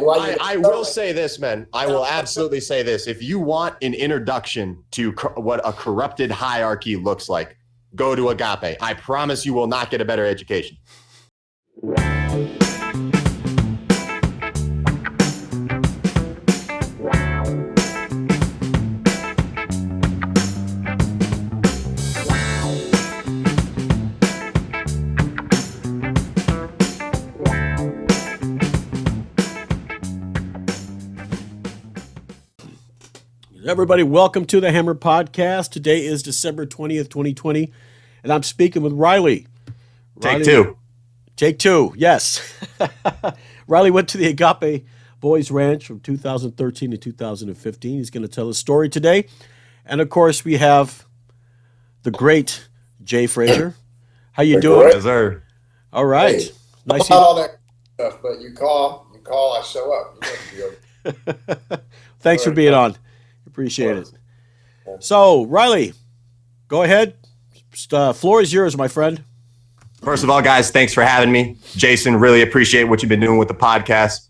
I will say this, man. I will absolutely say this. If you want an introduction to what a corrupted hierarchy looks like, go to Agape. I promise you will not get a better education. Everybody, welcome to the Hammer Podcast. Today is December 20th, 2020, and I'm speaking with Riley. Take two. Take two, yes. Riley went to the Agape Boys Ranch from 2013 to 2015. He's going to tell his story today. And, of course, we have the great Jay Frazier. How you doing? Yes, sir. All right. Hey, nice. Not all that stuff, but you call, I show up. Thanks for being on. Appreciate it. So, Riley, go ahead. Floor is yours, my friend. First of all, guys, thanks for having me. Jason, really appreciate what you've been doing with the podcast.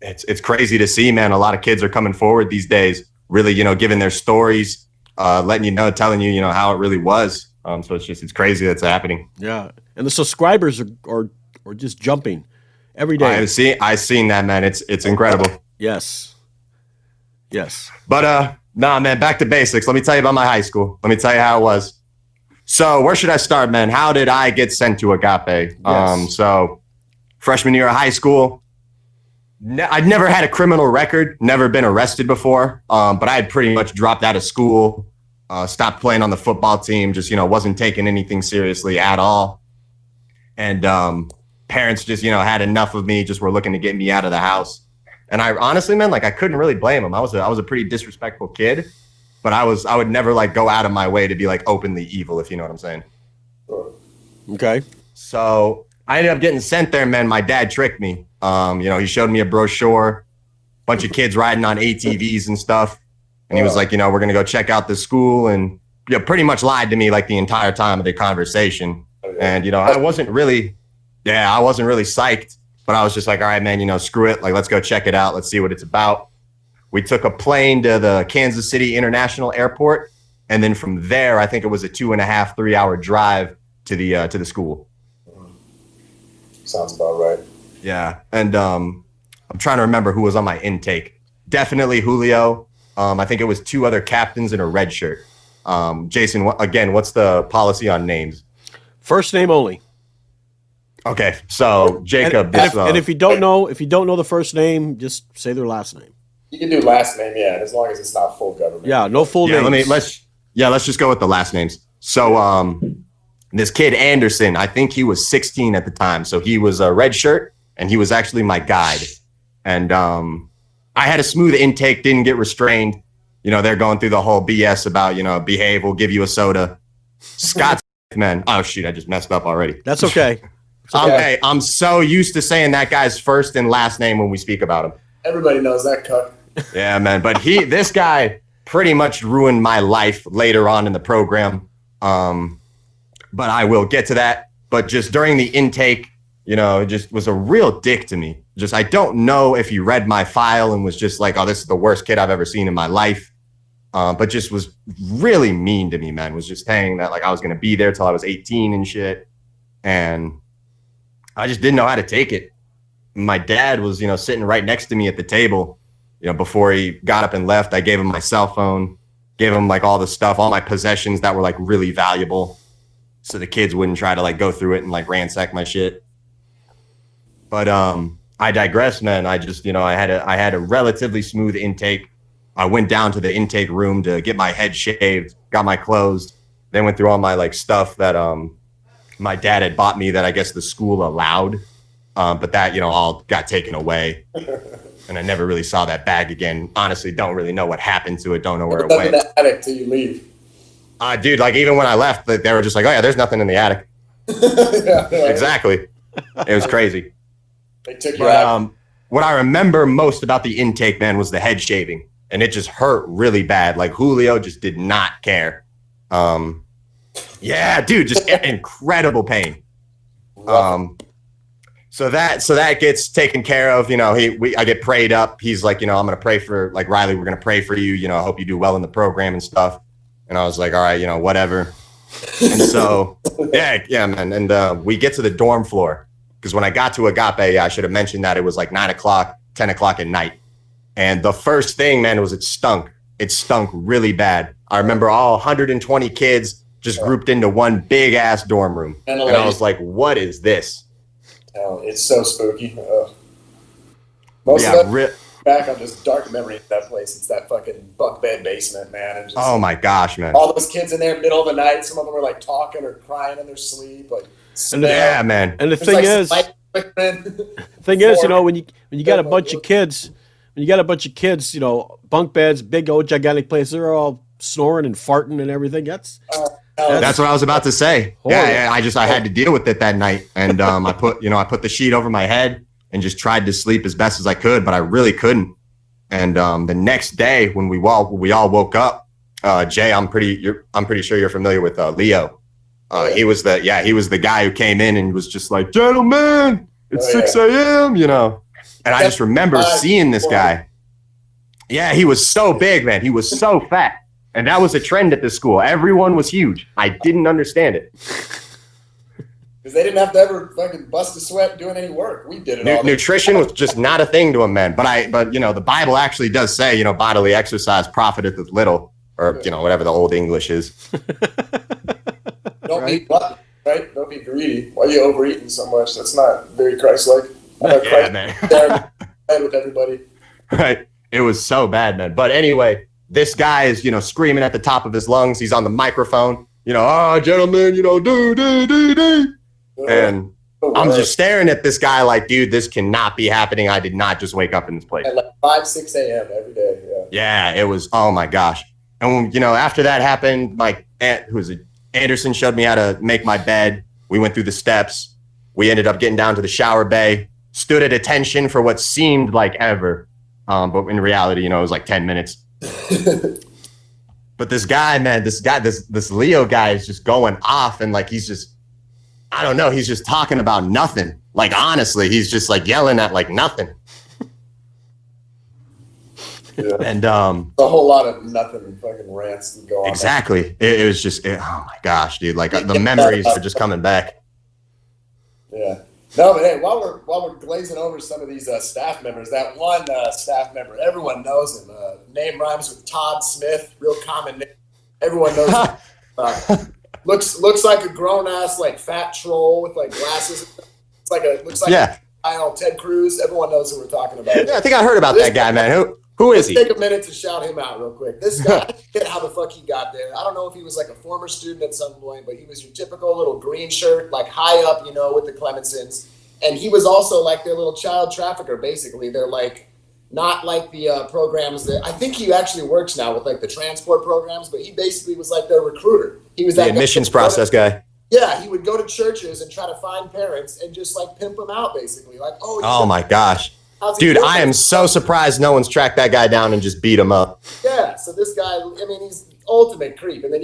It's crazy to see, man. A lot of kids are coming forward these days, really, giving their stories, letting you know, telling you, how it really was. So it's crazy that's happening. Yeah, and the subscribers are just jumping every day. I've seen that, man. It's incredible. Yes. But nah, man, back to basics. Let me tell you about my high school. Let me tell you how it was. So where should I start, man? How did I get sent to Agape? Yes. So freshman year of high school, I'd never had a criminal record, never been arrested before, but I had pretty much dropped out of school, stopped playing on the football team, just, wasn't taking anything seriously at all. And parents just, had enough of me, just were looking to get me out of the house. And I honestly, man, I couldn't really blame them. I was a pretty disrespectful kid, but I would never go out of my way to be openly evil, if you know what I'm saying. Okay. So I ended up getting sent there, man. My dad tricked me. He showed me a brochure, bunch of kids riding on ATVs and stuff. And he was like, we're going to go check out the school, and pretty much lied to me the entire time of the conversation. And, I wasn't really psyched. But I was just like, all right, man, screw it. Let's go check it out. Let's see what it's about. We took a plane to the Kansas City International Airport. And then from there, I think it was a 2.5, 3-hour drive to the school. Sounds about right. Yeah. And I'm trying to remember who was on my intake. Definitely Julio. I think it was 2 other captains in a red shirt. Jason, what's the policy on names? First name only. Okay, so Jacob. And if you don't know the first name, just say their last name. You can do last name, yeah, as long as it's not full government. Yeah, no full names. Let's just go with the last names. So this kid Anderson, I think he was 16 at the time, so he was a red shirt, and he was actually my guide. And I had a smooth intake, didn't get restrained. They're going through the whole BS about behave, we'll give you a soda. Scott, man, oh shoot, I just messed up already. That's okay. Okay, I'm so used to saying that guy's first and last name when we speak about him. Everybody knows that, cuck. Yeah, man. But this guy pretty much ruined my life later on in the program. But I will get to that. But just during the intake, it just was a real dick to me. I don't know if he read my file and was just like, oh, this is the worst kid I've ever seen in my life. But just was really mean to me, man. Was just saying that I was going to be there till I was 18 and shit. And I just didn't know how to take it. My dad was, sitting right next to me at the table, before he got up and left. I gave him my cell phone, gave him all the stuff, all my possessions that were really valuable, so the kids wouldn't try to go through it and ransack my shit. But I digress, man. I just, I had a relatively smooth intake. I went down to the intake room to get my head shaved, got my clothes, then went through all my stuff that my dad had bought me that I guess the school allowed, but that, all got taken away. And I never really saw that bag again. Honestly, don't really know what happened to it. Don't know where it went. In the attic till you leave. Dude, even when I left, they were just like, oh yeah, there's nothing in the attic. Yeah. Exactly. It was crazy. They took your attic. What I remember most about the intake, man, was the head shaving. And it just hurt really bad. Julio just did not care. Yeah, dude, just incredible pain. So that gets taken care of. I get prayed up. He's like, I'm gonna pray for like Riley. We're gonna pray for you. I hope you do well in the program and stuff. And I was like, all right, whatever. And so yeah, man. And we get to the dorm floor because when I got to Agape, I should have mentioned that it was like 9 o'clock, 10 o'clock at night. And the first thing, man, was it stunk. It stunk really bad. I remember all 120 kids just grouped into one big ass dorm room, and I was like, what is this? Oh, it's so spooky. Most of that back on just dark memory of that place. It's that fucking bunk bed basement, man. And just, oh my gosh, man! All those kids in there, middle of the night. Some of them were like talking or crying in their sleep, like. Yeah, man. And the thing is, when you got a bunch of kids, bunk beds, big old gigantic place, they're all snoring and farting and everything. That's what I was about to say. Horrible. Yeah, I had to deal with it that night, and I put the sheet over my head and just tried to sleep as best as I could, but I really couldn't. And the next day when we all woke up, Jay, I'm pretty sure you're familiar with Leo. He was the guy who came in and was just like, gentlemen, it's 6 a.m. And I just remember seeing this guy. Yeah, he was so big, man. He was so fat. And that was a trend at this school. Everyone was huge. I didn't understand it. Because they didn't have to ever fucking bust a sweat doing any work. We did it all. Nutrition was just not a thing to him, man. But the Bible actually does say, bodily exercise profiteth as little, or whatever the old English is. Don't be glutton, right? Don't be greedy. Why are you overeating so much? That's not very Christ-like. Yeah, man. With everybody. Right. It was so bad, man. But anyway, this guy is, screaming at the top of his lungs. He's on the microphone, gentlemen, do. And I'm just staring at this guy like, dude, this cannot be happening. I did not just wake up in this place. At like 5, 6 a.m. every day. Yeah, it was, oh my gosh. And, after that happened, my aunt, Anderson, showed me how to make my bed. We went through the steps. We ended up getting down to the shower bay, stood at attention for what seemed like ever. But in reality, it was like 10 minutes. But this guy, man, this Leo guy is just going off, and like, he's just, I don't know, he's just talking about nothing. Like, honestly, he's just like yelling at like nothing. Yeah. And a whole lot of nothing fucking rants that go on. Exactly. It was just, oh my gosh, dude. Like, the memories are just coming back. Yeah. No, but hey, while we're glazing over some of these staff members, that one staff member, everyone knows him. Name rhymes with Todd Smith, real common name. Everyone knows him. Looks like a grown ass like fat troll with like glasses. Looks like Ted Cruz. Everyone knows who we're talking about. Yeah, I think I heard about that guy, man. Who is he? Take a minute to shout him out real quick. This guy, I forget how the fuck he got there. I don't know if he was like a former student at some point, but he was your typical little green shirt, like high up, with the clemesons. And he was also like their little child trafficker, basically. They're like, not like the programs that, I think he actually works now with like the transport programs, but he basically was like their recruiter. He was that admissions process guy. Yeah, he would go to churches and try to find parents and just like pimp them out, basically. Like, oh my gosh. Dude, I am so surprised no one's tracked that guy down and just beat him up. Yeah, so this guy, he's ultimate creep. And then,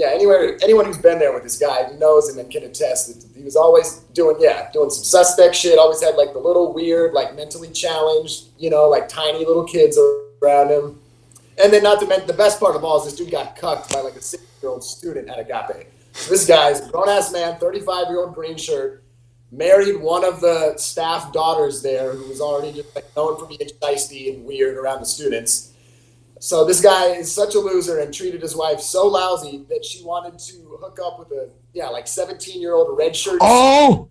anyone who's been there with this guy knows him and can attest that he was always doing some suspect shit, always had like the little weird, like mentally challenged, like tiny little kids around him. And then not to mention, the best part of all is this dude got cucked by like a 6-year-old student at Agape. So this guy's a grown-ass man, 35-year-old green shirt, married one of the staff daughters there who was already just like known for being feisty and weird around the students. So this guy is such a loser and treated his wife so lousy that she wanted to hook up with a 17-year-old red shirt. Oh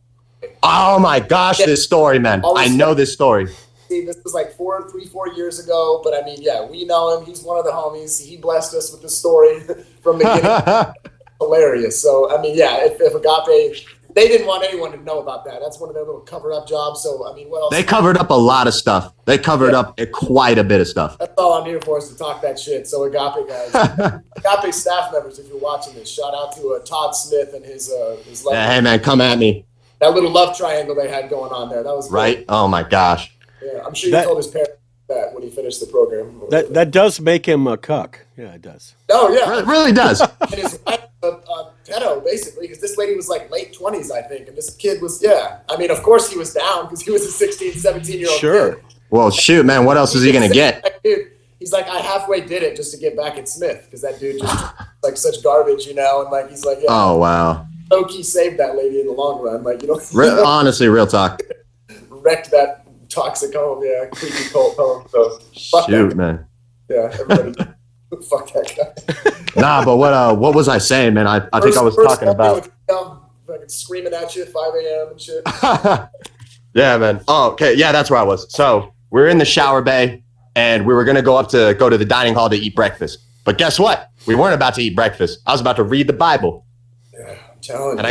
my gosh, this story, man. I know this story. See, this was like 4 years ago, but we know him. He's one of the homies. He blessed us with the story from the beginning. Hilarious. So, if Agape, they didn't want anyone to know about that. That's one of their little cover-up jobs. So, what else? They covered up a lot of stuff. They covered up quite a bit of stuff. That's all I'm here for, is to talk that shit. So, Agape guys, Agape staff members, if you're watching this, shout out to Todd Smith and his love. Hey, man, come at me. That little love triangle they had going on there. That was right. Great. Oh my gosh. Yeah, I'm sure you told his parents that when he finished the program. That does make him a cuck. Yeah, it does. Oh yeah, it really does. And his wife, pedo, basically, because this lady was like late 20s, I think. And this kid was, I mean, of course he was down because he was a 16, 17-year-old Sure. kid. Well, shoot, man. What else is he going to get? Dude, he's like, I halfway did it just to get back at Smith because that dude just like such garbage, you know? And like, he's like, Oh, wow. Low-key saved that lady in the long run. Like, you know, honestly, real talk. Wrecked that toxic home, creepy cult home. So, fuck Shoot, that. man. Yeah, everybody, fuck that guy. Nah, but what was I saying, man? I think I was talking about. Fucking screaming at you at 5 a.m. and shit. Yeah, man. Oh, okay. Yeah, that's where I was. So we're in the shower bay, and we were gonna go to the dining hall to eat breakfast. But guess what? We weren't about to eat breakfast. I was about to read the Bible. Yeah, I'm telling you. And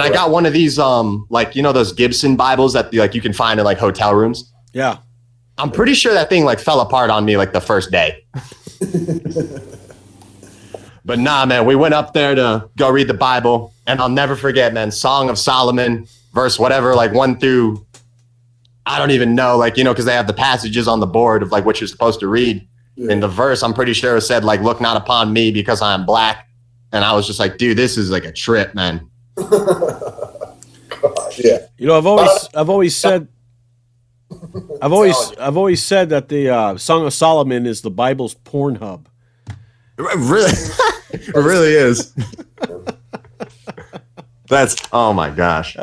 I got one of these like, you know, those Gibson Bibles that like you can find in like hotel rooms. Yeah. I'm pretty sure that thing like fell apart on me like the first day. But nah, man, we went up there to go read the Bible, and I'll never forget, man, Song of Solomon, verse whatever, like 1 through, I don't even know, like, you know, because they have the passages on the board of like what you're supposed to read. Yeah. In the verse, I'm pretty sure it said like, look not upon me because I am black. And I was just like, dude, this is like a trip, man. God, yeah. You know, I've always said that the Song of Solomon is the Bible's Pornhub. Really? It really is. That's, oh my gosh.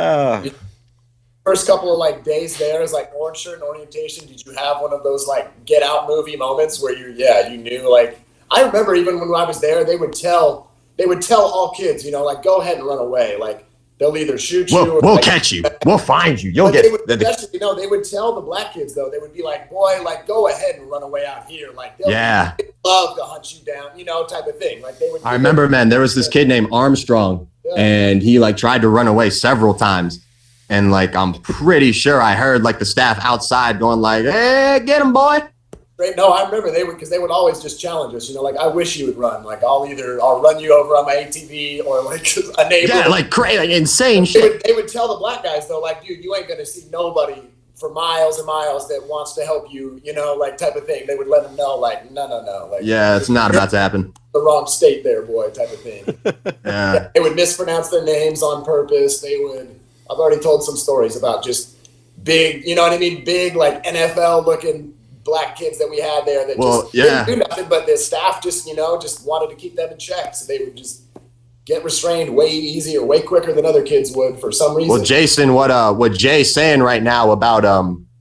First couple of like days there is like orange shirt and orientation. Did you have one of those like Get Out movie moments where you knew, like, I remember even when I was there, they would tell all kids, you know, like, go ahead and run away. Like, they'll either shoot you or we'll catch you. We'll find you. You'll get especially, they would tell the black kids though, they would be like, boy, like, go ahead and run away out here. Like, they'd love to hunt you down, you know, type of thing. Like, they would. I remember, man, there was this kid named Armstrong, and he like tried to run away several times. And like, I'm pretty sure I heard like the staff outside going like, hey, get him, boy. Right. No, I remember because they would always just challenge us, you know, like, I wish you would run. Like, I'll run you over on my ATV or like a neighbor. Yeah, like crazy, like insane shit. They would tell the black guys though, like, dude, you ain't going to see nobody for miles and miles that wants to help you, you know, like, type of thing. They would let them know, like, no. Like, yeah, it's not about to happen. The wrong state there, boy, type of thing. Yeah. They would mispronounce their names on purpose. I've already told some stories about just big, you know what I mean? Big, like, NFL looking black kids that we had there that didn't do nothing, but the staff just, you know, just wanted to keep them in check. So they would just get restrained way easier, way quicker than other kids would for some reason. Well, Jason, what Jay's saying right now about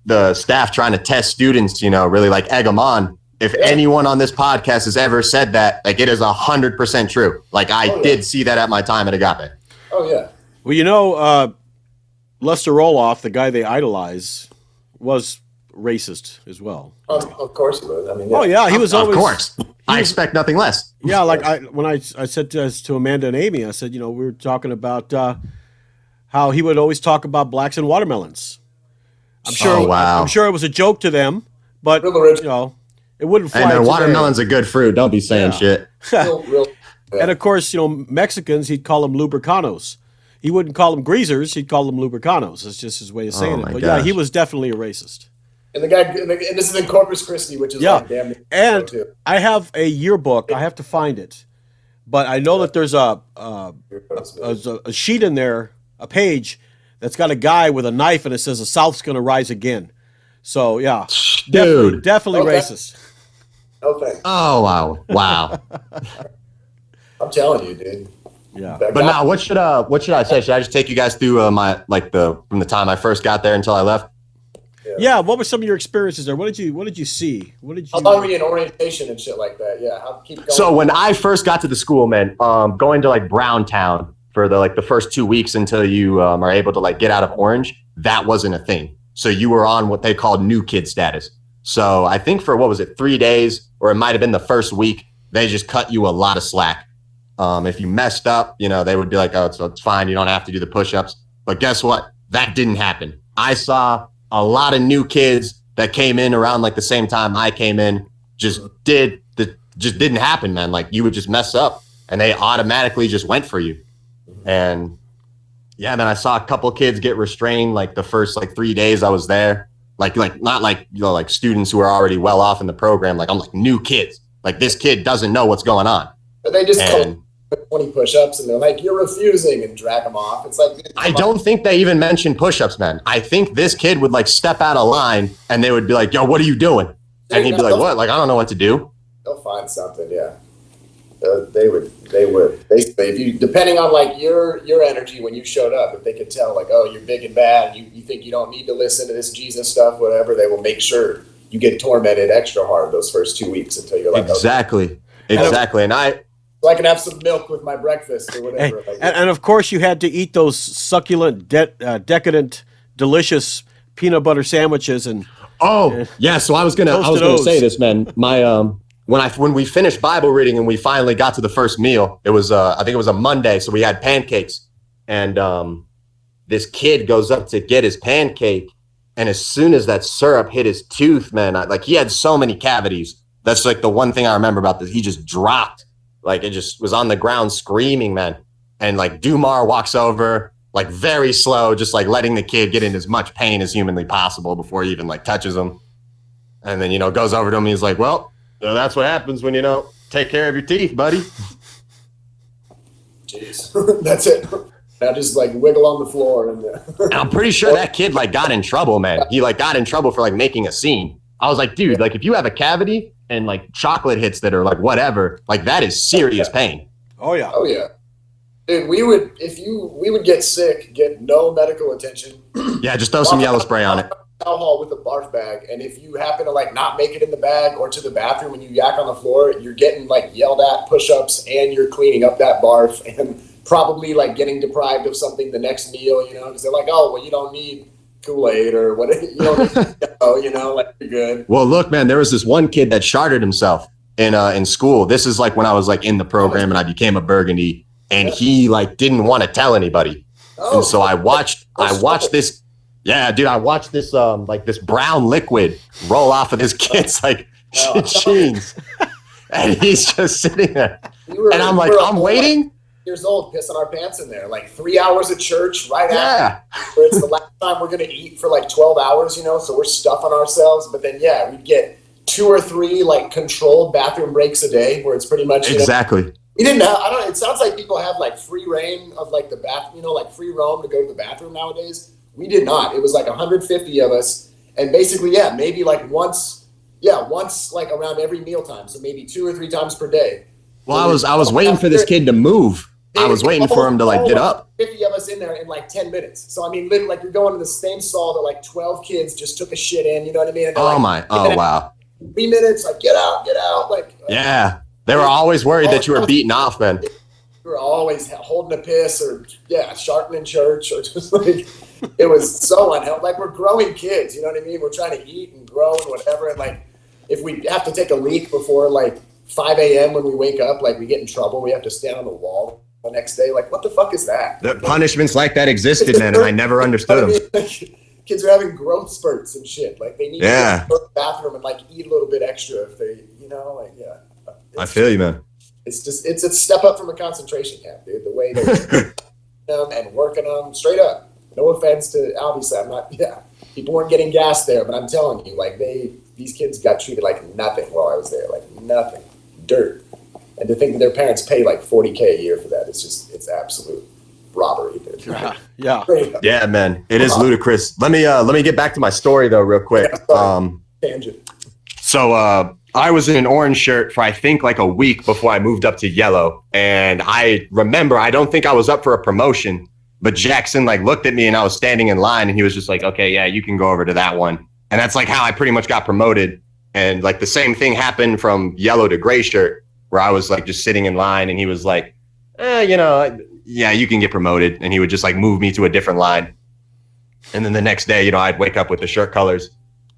the staff trying to test students, you know, really like egg them on. If anyone on this podcast has ever said that, like, it is 100% true. Like, I did see that at my time at Agape. Oh, yeah. Well, you know, Lester Roloff, the guy they idolize, was racist as well. Of course he was. I mean, oh yeah, he was always. Of course, I expect nothing less. Yeah, like when I said to Amanda and Amy, I said, you know, we were talking about how he would always talk about blacks and watermelons. I'm sure. Oh, wow. I'm sure it was a joke to them, but you know, it wouldn't fly. Hey man, watermelon's a good fruit. Don't be saying shit. And of course, you know, Mexicans, he'd call them lubricanos. He wouldn't call them greasers. He'd call them lubricanos. That's just his way of saying it. But yeah, he was definitely a racist. And the guy, and this is in Corpus Christi, which is like damn. And I have a yearbook. I have to find it, but I know that there's a sheet in there, a page that's got a guy with a knife, and it says the South's going to rise again. So yeah, definitely racist. Okay. Oh wow. I'm telling you, dude. Yeah. But now, what should I say? Should I just take you guys through from the time I first got there until I left? Yeah. What were some of your experiences there? What did you see? How long were you in orientation and shit like that? Yeah. Keep going. So when I first got to the school, man, going to like Browntown for the first 2 weeks until you are able to like get out of Orange, that wasn't a thing. So you were on what they called new kid status. So I think for 3 days, or it might have been the first week, they just cut you a lot of slack. If you messed up, you know, they would be like, oh, it's fine. You don't have to do the push-ups. But guess what? That didn't happen. I saw a lot of new kids that came in around like the same time I came in, just didn't happen, man. Like, you would just mess up and they automatically just went for you. And yeah, man, I saw a couple kids get restrained like the first 3 days I was there. Like not like, you know, like students who are already well off in the program. Like, I'm like new kids. Like, this kid doesn't know what's going on. But they just 20 push-ups, and they're like, "You're refusing," and drag them off. It's like, I don't think they even mentioned push-ups, man. I think this kid would like step out of line and they would be like, "Yo, what are you doing?" And he'd be like, "What? Like, I don't know what to do." They'll find something, yeah. They would. Basically, if you, depending on like your energy when you showed up, if they could tell like, oh, you're big and bad, you think you don't need to listen to this Jesus stuff, whatever, they will make sure you get tormented extra hard those first 2 weeks until you're like, exactly. And so I can have some milk with my breakfast or whatever. Hey, and of course, you had to eat those succulent, decadent, delicious peanut butter sandwiches. And yeah. So I was gonna say this, man. My when we finished Bible reading and we finally got to the first meal, it was I think it was a Monday, so we had pancakes, and this kid goes up to get his pancake, and as soon as that syrup hit his tooth, man, like he had so many cavities. That's like the one thing I remember about this. He just dropped. Like it just was on the ground screaming, man. And like Dumar walks over, like very slow, just like letting the kid get in as much pain as humanly possible before he even like touches him. And then, goes over to him. And he's like, "Well, that's what happens when, take care of your teeth, buddy." Jeez, that's it. Now just like wiggle on the floor. And I'm pretty sure that kid like got in trouble, man. He like got in trouble for like making a scene. I was like, dude, like if you have a cavity and like chocolate hits that are like whatever, like that is serious pain. Oh yeah. Dude, we would get sick, get no medical attention. Yeah, just throw some yellow spray on it. Hall with a barf bag, and if you happen to like not make it in the bag or to the bathroom and you yak on the floor, you're getting like yelled at, push-ups, and you're cleaning up that barf and probably like getting deprived of something the next meal, because they're like, "Oh, well, you don't need Kool-Aid or whatever, you don't need like you're good." Well, look, man, there was this one kid that sharded himself in school. This is like when I was like in the program and I became a Burgundy, and he like didn't want to tell anybody. And so I watched this. Yeah, dude, I watched this like this brown liquid roll off of this kid's like jeans, and he's just sitting there, and I'm like, I'm waiting. Years old, pissing our pants in there, like 3 hours at church, right after. Where it's the last time we're gonna eat for like 12 hours, so we're stuffing ourselves. But then, yeah, we'd get 2 or 3 like controlled bathroom breaks a day, where it's pretty much exactly. We didn't have. It sounds like people have like free reign of like the bath, like free roam to go to the bathroom nowadays. We did not. It was like 150 of us, and basically, yeah, maybe like once like around every mealtime, so maybe 2 or 3 times per day. Well, I was waiting for this kid to move. I was waiting for him to like get up. 50 of us in there in like 10 minutes. So I mean, literally, like you're going to the same stall that like 12 kids just took a shit in. You know what I mean? And Wow. 3 minutes, like get out, like. Yeah, they were always worried that you were beaten off, man. We were always holding a piss or sharpening church or just like it was so unhealthy. Like we're growing kids, you know what I mean? We're trying to eat and grow and whatever. And like if we have to take a leak before like 5 a.m. when we wake up, like we get in trouble. We have to stand on the wall the next day. Like what the fuck is that? The punishments like that existed, man, and I never understood them. Kids are having growth spurts and shit. Like they need to go to the bathroom and like eat a little bit extra if they, I feel you, man. It's a step up from a concentration camp, dude. The way they're them and working them straight up. No offense to obviously, I'm not. Yeah, people weren't getting gas there, but I'm telling you, like these kids got treated like nothing while I was there, like nothing, dirt. And to think that their parents pay like $40K a year for that, it's absolute robbery. Dude. Yeah, man, it is ludicrous. Let me get back to my story though, real quick. Tangent. So I was in an orange shirt for I think like a week before I moved up to yellow. And I remember, I don't think I was up for a promotion, but Jackson like looked at me and I was standing in line and he was just like, "Okay, yeah, you can go over to that one." And that's like how I pretty much got promoted. And like the same thing happened from yellow to gray shirt where I was like just sitting in line and he was like, yeah, you can get promoted. And he would just like move me to a different line. And then the next day, I'd wake up with the shirt colors.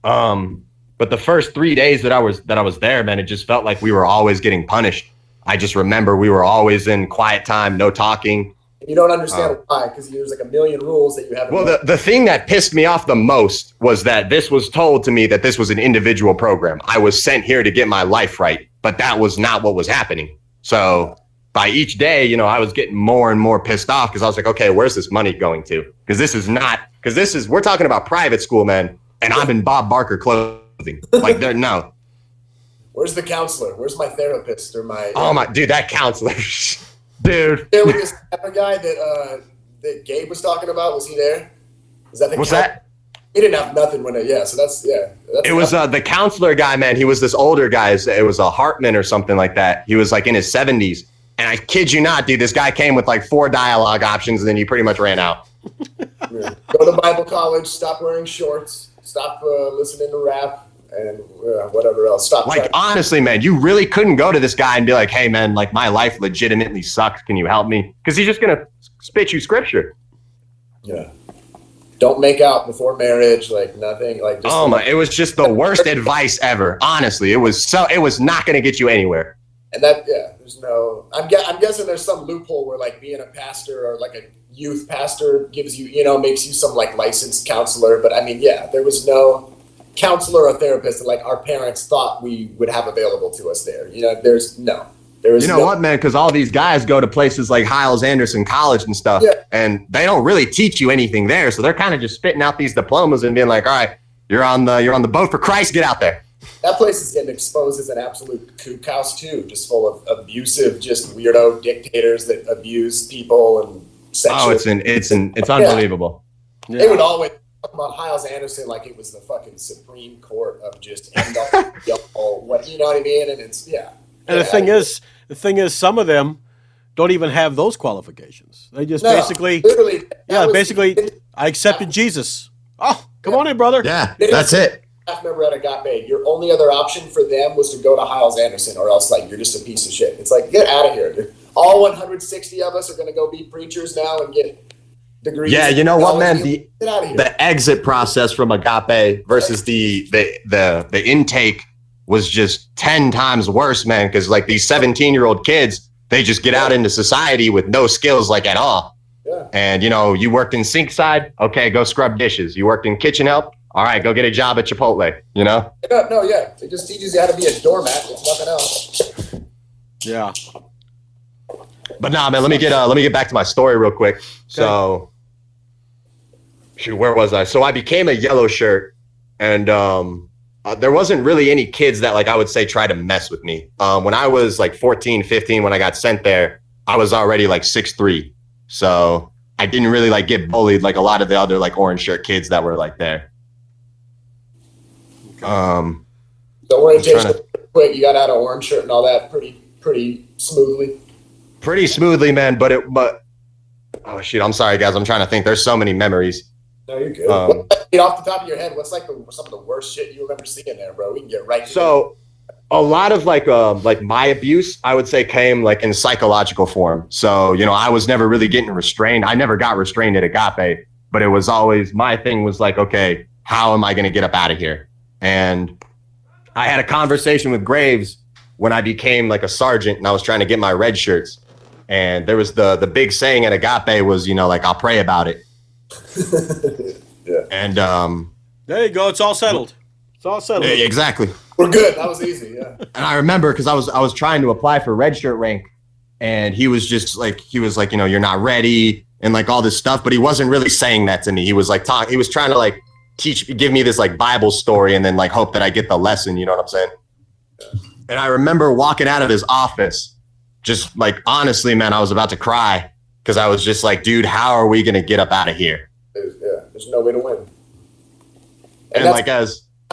But the first 3 days that I was there, man, it just felt like we were always getting punished. I just remember we were always in quiet time, no talking. You don't understand why, because there's like a million rules that you haven't. Well, the thing that pissed me off the most was that this was told to me that this was an individual program. I was sent here to get my life right, but that was not what was happening. So by each day, I was getting more and more pissed off because I was like, okay, where's this money going to? Because we're talking about private school, man, and I'm in Bob Barker clothing. Like no. Where's the counselor? Where's my therapist or my? Oh my dude, that counselor. Dude. There with this other guy that Gabe was talking about. Was he there? Is that the What's that? He didn't have nothing when so that's That's It was the counselor guy, man. He was this older guy. It was a Hartman or something like that. He was like in his 70s. And I kid you not, dude, this guy came with like 4 dialogue options and then he pretty much ran out. Yeah. Go to Bible college, stop wearing shorts, stop listening to rap, and whatever else. Stop. Like, honestly, man, you really couldn't go to this guy and be like, hey, man, like my life legitimately sucks. Can you help me? Because he's just going to spit you scripture. Yeah. Don't make out before marriage, like nothing. Like just it was just the worst advice ever. Honestly, it was not going to get you anywhere. And there's no. I'm guessing there's some loophole where like being a pastor or like a youth pastor gives you, makes you some like licensed counselor. But I mean, there was no counselor or therapist that like our parents thought we would have available to us there. There is what, man? Because all these guys go to places like Hiles Anderson College and stuff, and they don't really teach you anything there. So they're kind of just spitting out these diplomas and being like, all right, you're on the boat for Christ. Get out there. That place is getting exposed as an absolute kook house too, just full of abusive, just weirdo dictators that abuse people and sexually. It's unbelievable. Yeah. They would always talk about Hiles Anderson like it was the fucking Supreme Court of just end all what you know what I mean? And it's And the thing is, some of them don't even have those qualifications. They just basically, I accepted Jesus. Oh, come on in, brother. Yeah, that's it. Staff member at Agape, your only other option for them was to go to Hiles Anderson, or else like you're just a piece of shit. It's like, get out of here, dude. All 160 of us are going to go be preachers now and get degrees. Yeah, you know what, man? Get out of here. The exit process from Agape versus the intake was just 10 times worse, man. Because like these 17-year-old kids, they just get out into society with no skills like at all. Yeah. And you worked in sink side, okay, go scrub dishes. You worked in kitchen help. All right, go get a job at Chipotle, It just teaches you how to be a doormat, if nothing else. Yeah. But nah, man, let me get back to my story real quick. Okay. So, where was I? So I became a yellow shirt, and there wasn't really any kids that like I would say try to mess with me. When I was like 14, 15, when I got sent there, I was already like 6'3". So I didn't really like get bullied like a lot of the other like orange shirt kids that were like there. The orientation quick. You got out of orange shirt and all that pretty smoothly. Pretty smoothly, man. But oh shit, I'm sorry, guys. I'm trying to think. There's so many memories. No, you're good. Off the top of your head, what's like some of the worst shit you remember seeing there, bro? We can get right to So a lot of like my abuse, I would say, came like in psychological form. So, I was never really getting restrained. I never got restrained at Agape, but it was always my thing was like, okay, how am I going to get up out of here? And I had a conversation with Graves when I became like a sergeant and I was trying to get my red shirts. And there was the big saying at Agape was, like, I'll pray about it. Yeah. And there you go. It's all settled. It's all settled. Yeah, exactly. We're good. That was easy. Yeah. And I remember because I was trying to apply for red shirt rank, and he was like, you're not ready and like all this stuff, but he wasn't really saying that to me. He was like he was trying to like give me this like Bible story and then like hope that I get the lesson. You know what I'm saying? Yeah. And I remember walking out of his office, just like, honestly, man, I was about to cry because I was just like, dude, how are we going to get up out of here? There's no way to win. And like now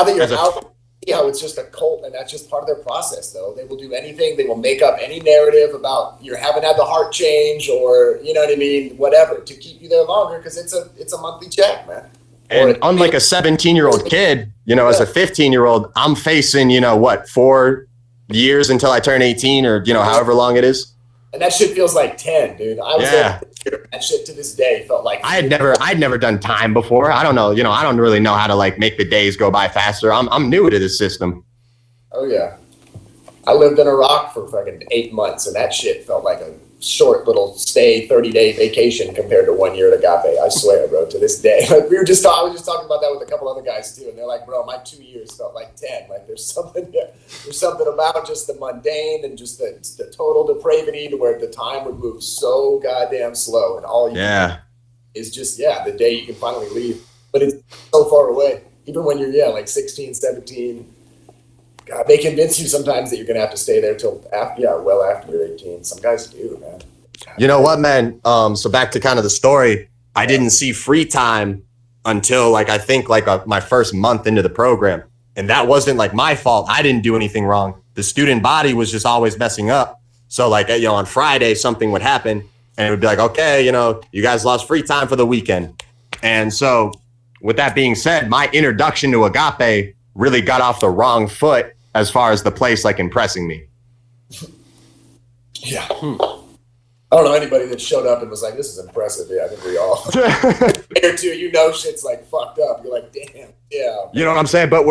that you're out, see how it's just a cult, and that's just part of their process, though. They will do anything. They will make up any narrative about you haven't had the heart change, or you know what I mean, whatever, to keep you there longer because it's a monthly check, man. And unlike a 17-year-old kid, as a 15-year-old, I'm facing 4 years until I turn 18, or however long it is. And that shit feels like 10, dude. I was there. That shit to this day felt like I'd never done time before. I don't know, I don't really know how to like make the days go by faster. I'm new to this system. Oh yeah. I lived in Iraq for fucking 8 months, and that shit felt like a short little stay, 30-day vacation compared to 1 year at Agape. I swear, bro, to this day. Like I was just talking about that with a couple other guys too, and they're like, bro, my 2 years felt like 10. Like there's something about just the mundane and just the total depravity to where the time would move so goddamn slow, and all you do is just the day you can finally leave. But it's so far away. Even when you're like 16, 17. God, they convince you sometimes that you're going to have to stay there till after you're 18. Some guys do, man. You know what, man? So back to kind of the story. I didn't see free time until like I think like my first month into the program, and that wasn't like my fault. I didn't do anything wrong. The student body was just always messing up. So like on Friday something would happen, and it would be like, okay, you guys lost free time for the weekend. And so with that being said, my introduction to Agape really got off the wrong foot as far as the place like impressing me. Yeah. I don't know anybody that showed up and was like, this is impressive. Yeah, I think we all. Here too, shit's like fucked up. You're like, damn, yeah. You know what I'm saying? But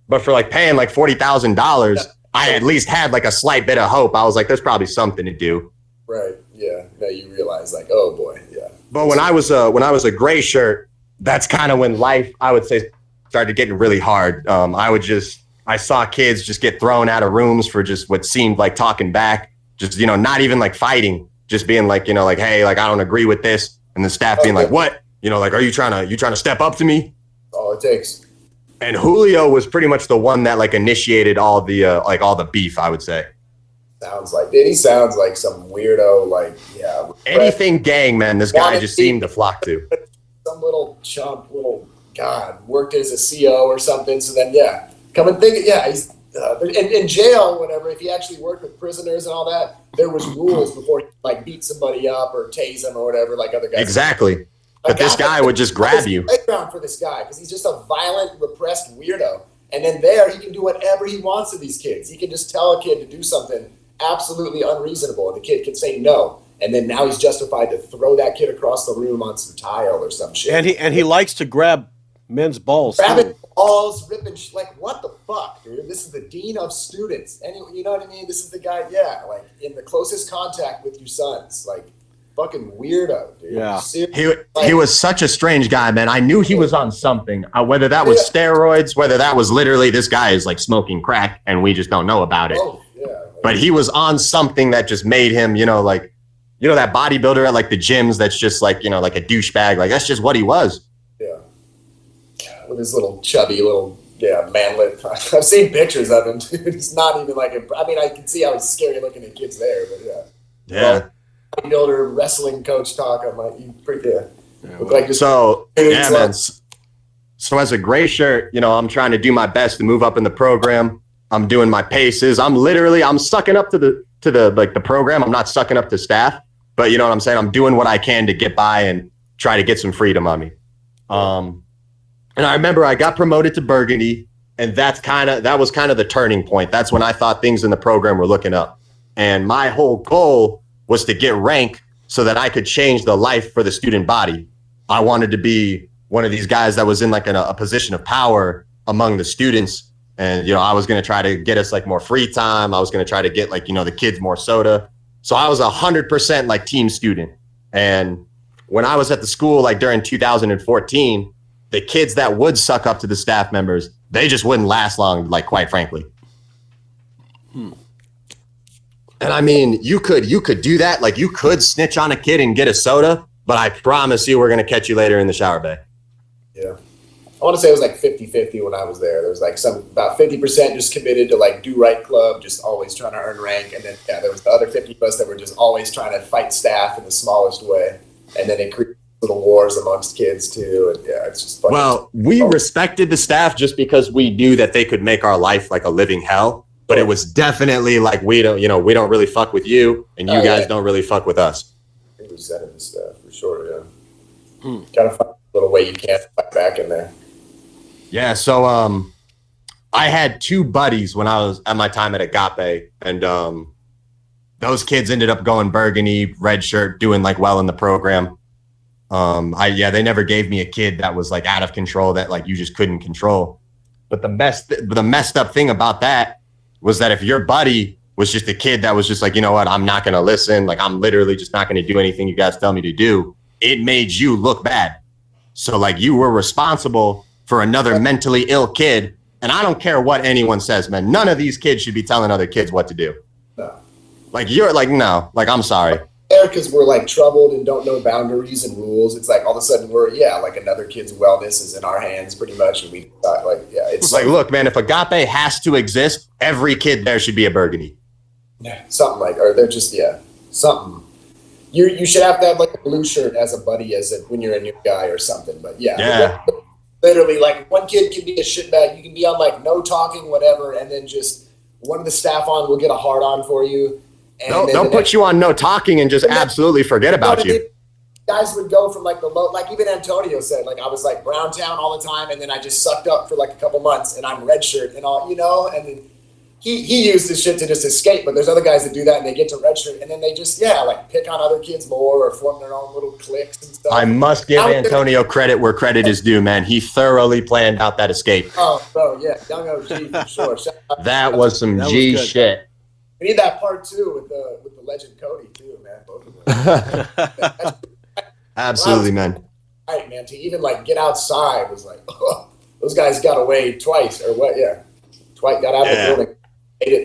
but for like paying like $40,000, I at least had like a slight bit of hope. I was like, there's probably something to do. Right. Yeah. Now you realize like, oh boy, yeah. But when I was a gray shirt, that's kind of when life, I would say, started getting really hard. I saw kids just get thrown out of rooms for just what seemed like talking back. Just, not even like fighting, just being like, like, hey, like, I don't agree with this. And the staff being like, what? Like, are you trying to step up to me? All it takes. And Julio was pretty much the one that like initiated all the beef, I would say. He sounds like some weirdo, like, yeah. Anything gang, man, this guy just seemed to flock to. Some little chump, God, worked as a CO or something. So then, yeah, come and think, yeah, he's, in jail, whatever, if he actually worked with prisoners and all that, there was rules before he like beat somebody up or tase them or whatever, like other guys. Exactly. But this guy would just grab you. Playground for this guy because he's just a violent, repressed weirdo. And then there, he can do whatever he wants to these kids. He can just tell a kid to do something absolutely unreasonable, and the kid can say no. And then now he's justified to throw that kid across the room on some tile or some shit. And he likes to grab men's balls. Grabbing balls, ripping like what the fuck, dude? This is the dean of students. Anyway, you know what I mean? This is the guy, yeah, like in the closest contact with your sons, like fucking weirdo, dude. Yeah, he was such a strange guy, man. I knew he was on something. Whether that was steroids, whether that was literally this guy is like smoking crack and we just don't know about it. Oh, yeah. But he was on something that just made him, like, that bodybuilder at like the gyms that's just like, like a douchebag. Like that's just what he was. With his little chubby manlet. I've seen pictures of him, dude. He's not even like I can see how he's scary looking at kids there, but yeah. Yeah. Bodybuilder, wrestling coach talk. I'm like, you pretty man. So as a gray shirt, I'm trying to do my best to move up in the program. I'm doing my paces. I'm sucking up to the program. I'm not sucking up to staff, but you know what I'm saying? I'm doing what I can to get by and try to get some freedom on me. And I remember I got promoted to Burgundy, and that was kind of the turning point. That's when I thought things in the program were looking up. And my whole goal was to get rank so that I could change the life for the student body. I wanted to be one of these guys that was in like a position of power among the students. And, I was going to try to get us like more free time. I was going to try to get like, the kids more soda. So I was 100% like team student. And when I was at the school, like during 2014, the kids that would suck up to the staff members, they just wouldn't last long, like quite frankly. And I mean, you could do that. Like you could snitch on a kid and get a soda, but I promise you we're going to catch you later in the shower bay. Yeah. I want to say it was like 50-50 when I was there. There was like about 50% just committed to like do right club, just always trying to earn rank. And then, there was the other 50 of us that were just always trying to fight staff in the smallest way. And then it created little wars amongst kids too, and yeah, it's just funny. Well, we respected the staff just because we knew that they could make our life like a living hell, but it was definitely like we don't really fuck with you, and you guys don't really fuck with us. I think we said it and stuff for sure. Yeah, gotta find a little way you can't fight back in there. Yeah, so I had two buddies when I was at my time at Agape, and those kids ended up going Burgundy, red shirt, doing like well in the program. They never gave me a kid that was like out of control that like you just couldn't control. But the messed up thing about that was that if your buddy was just a kid that was just like, you know what, I'm not going to listen. Like I'm literally just not going to do anything you guys tell me to do. It made you look bad. So like you were responsible for another mentally ill kid. And I don't care what anyone says, man. None of these kids should be telling other kids what to do. No. Like you're like, no, like, I'm sorry. Because we're like troubled and don't know boundaries and rules. It's like all of a sudden we're like another kid's wellness is in our hands pretty much, and we it's like, look, man, if Agape has to exist, every kid there should be a Burgundy. Yeah, something like, or they're just something. You should have to have like a blue shirt as a buddy when you're a new guy or something. But Yeah. literally, like one kid can be a shitbag. You can be on like no talking, whatever, and then just one of the staff on will get a hard on for you. And They'll put you on no talking and just absolutely forget about you. Guys would go from like the low, like even Antonio said, like I was like Brown Town all the time, and then I just sucked up for like a couple months, and I'm red shirt and all, and then he used this shit to just escape. But there's other guys that do that, and they get to red shirt, and then they just like pick on other kids more or form their own little cliques and stuff. I must give Antonio credit where credit is due, man. He thoroughly planned out that escape. Oh, bro, yeah, young OG for sure. That was some G shit. We need that part 2 with the legend Cody too, man. Both of them. Absolutely, man. Right, man. To even like get outside was like, those guys got away twice or what? Yeah, twice got out of the building.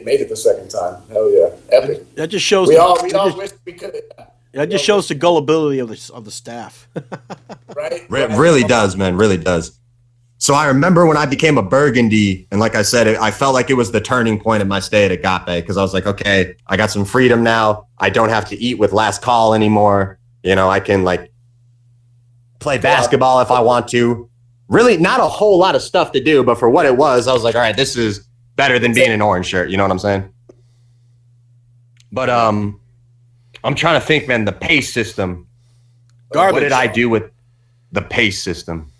Made it the second time. Hell yeah, epic. That just shows. We all wish we could. That just shows the gullibility of the staff. Right. It really does, man. Really does. So I remember when I became a Burgundy, and like I said, I felt like it was the turning point of my stay at Agape, because I was like, okay, I got some freedom now. I don't have to eat with last call anymore. I can like play basketball if I want to. Really not a whole lot of stuff to do, but for what it was, I was like, all right, this is better than being an orange shirt. You know what I'm saying? But I'm trying to think, man, the pace system. Garbage. What did I do with the pace system?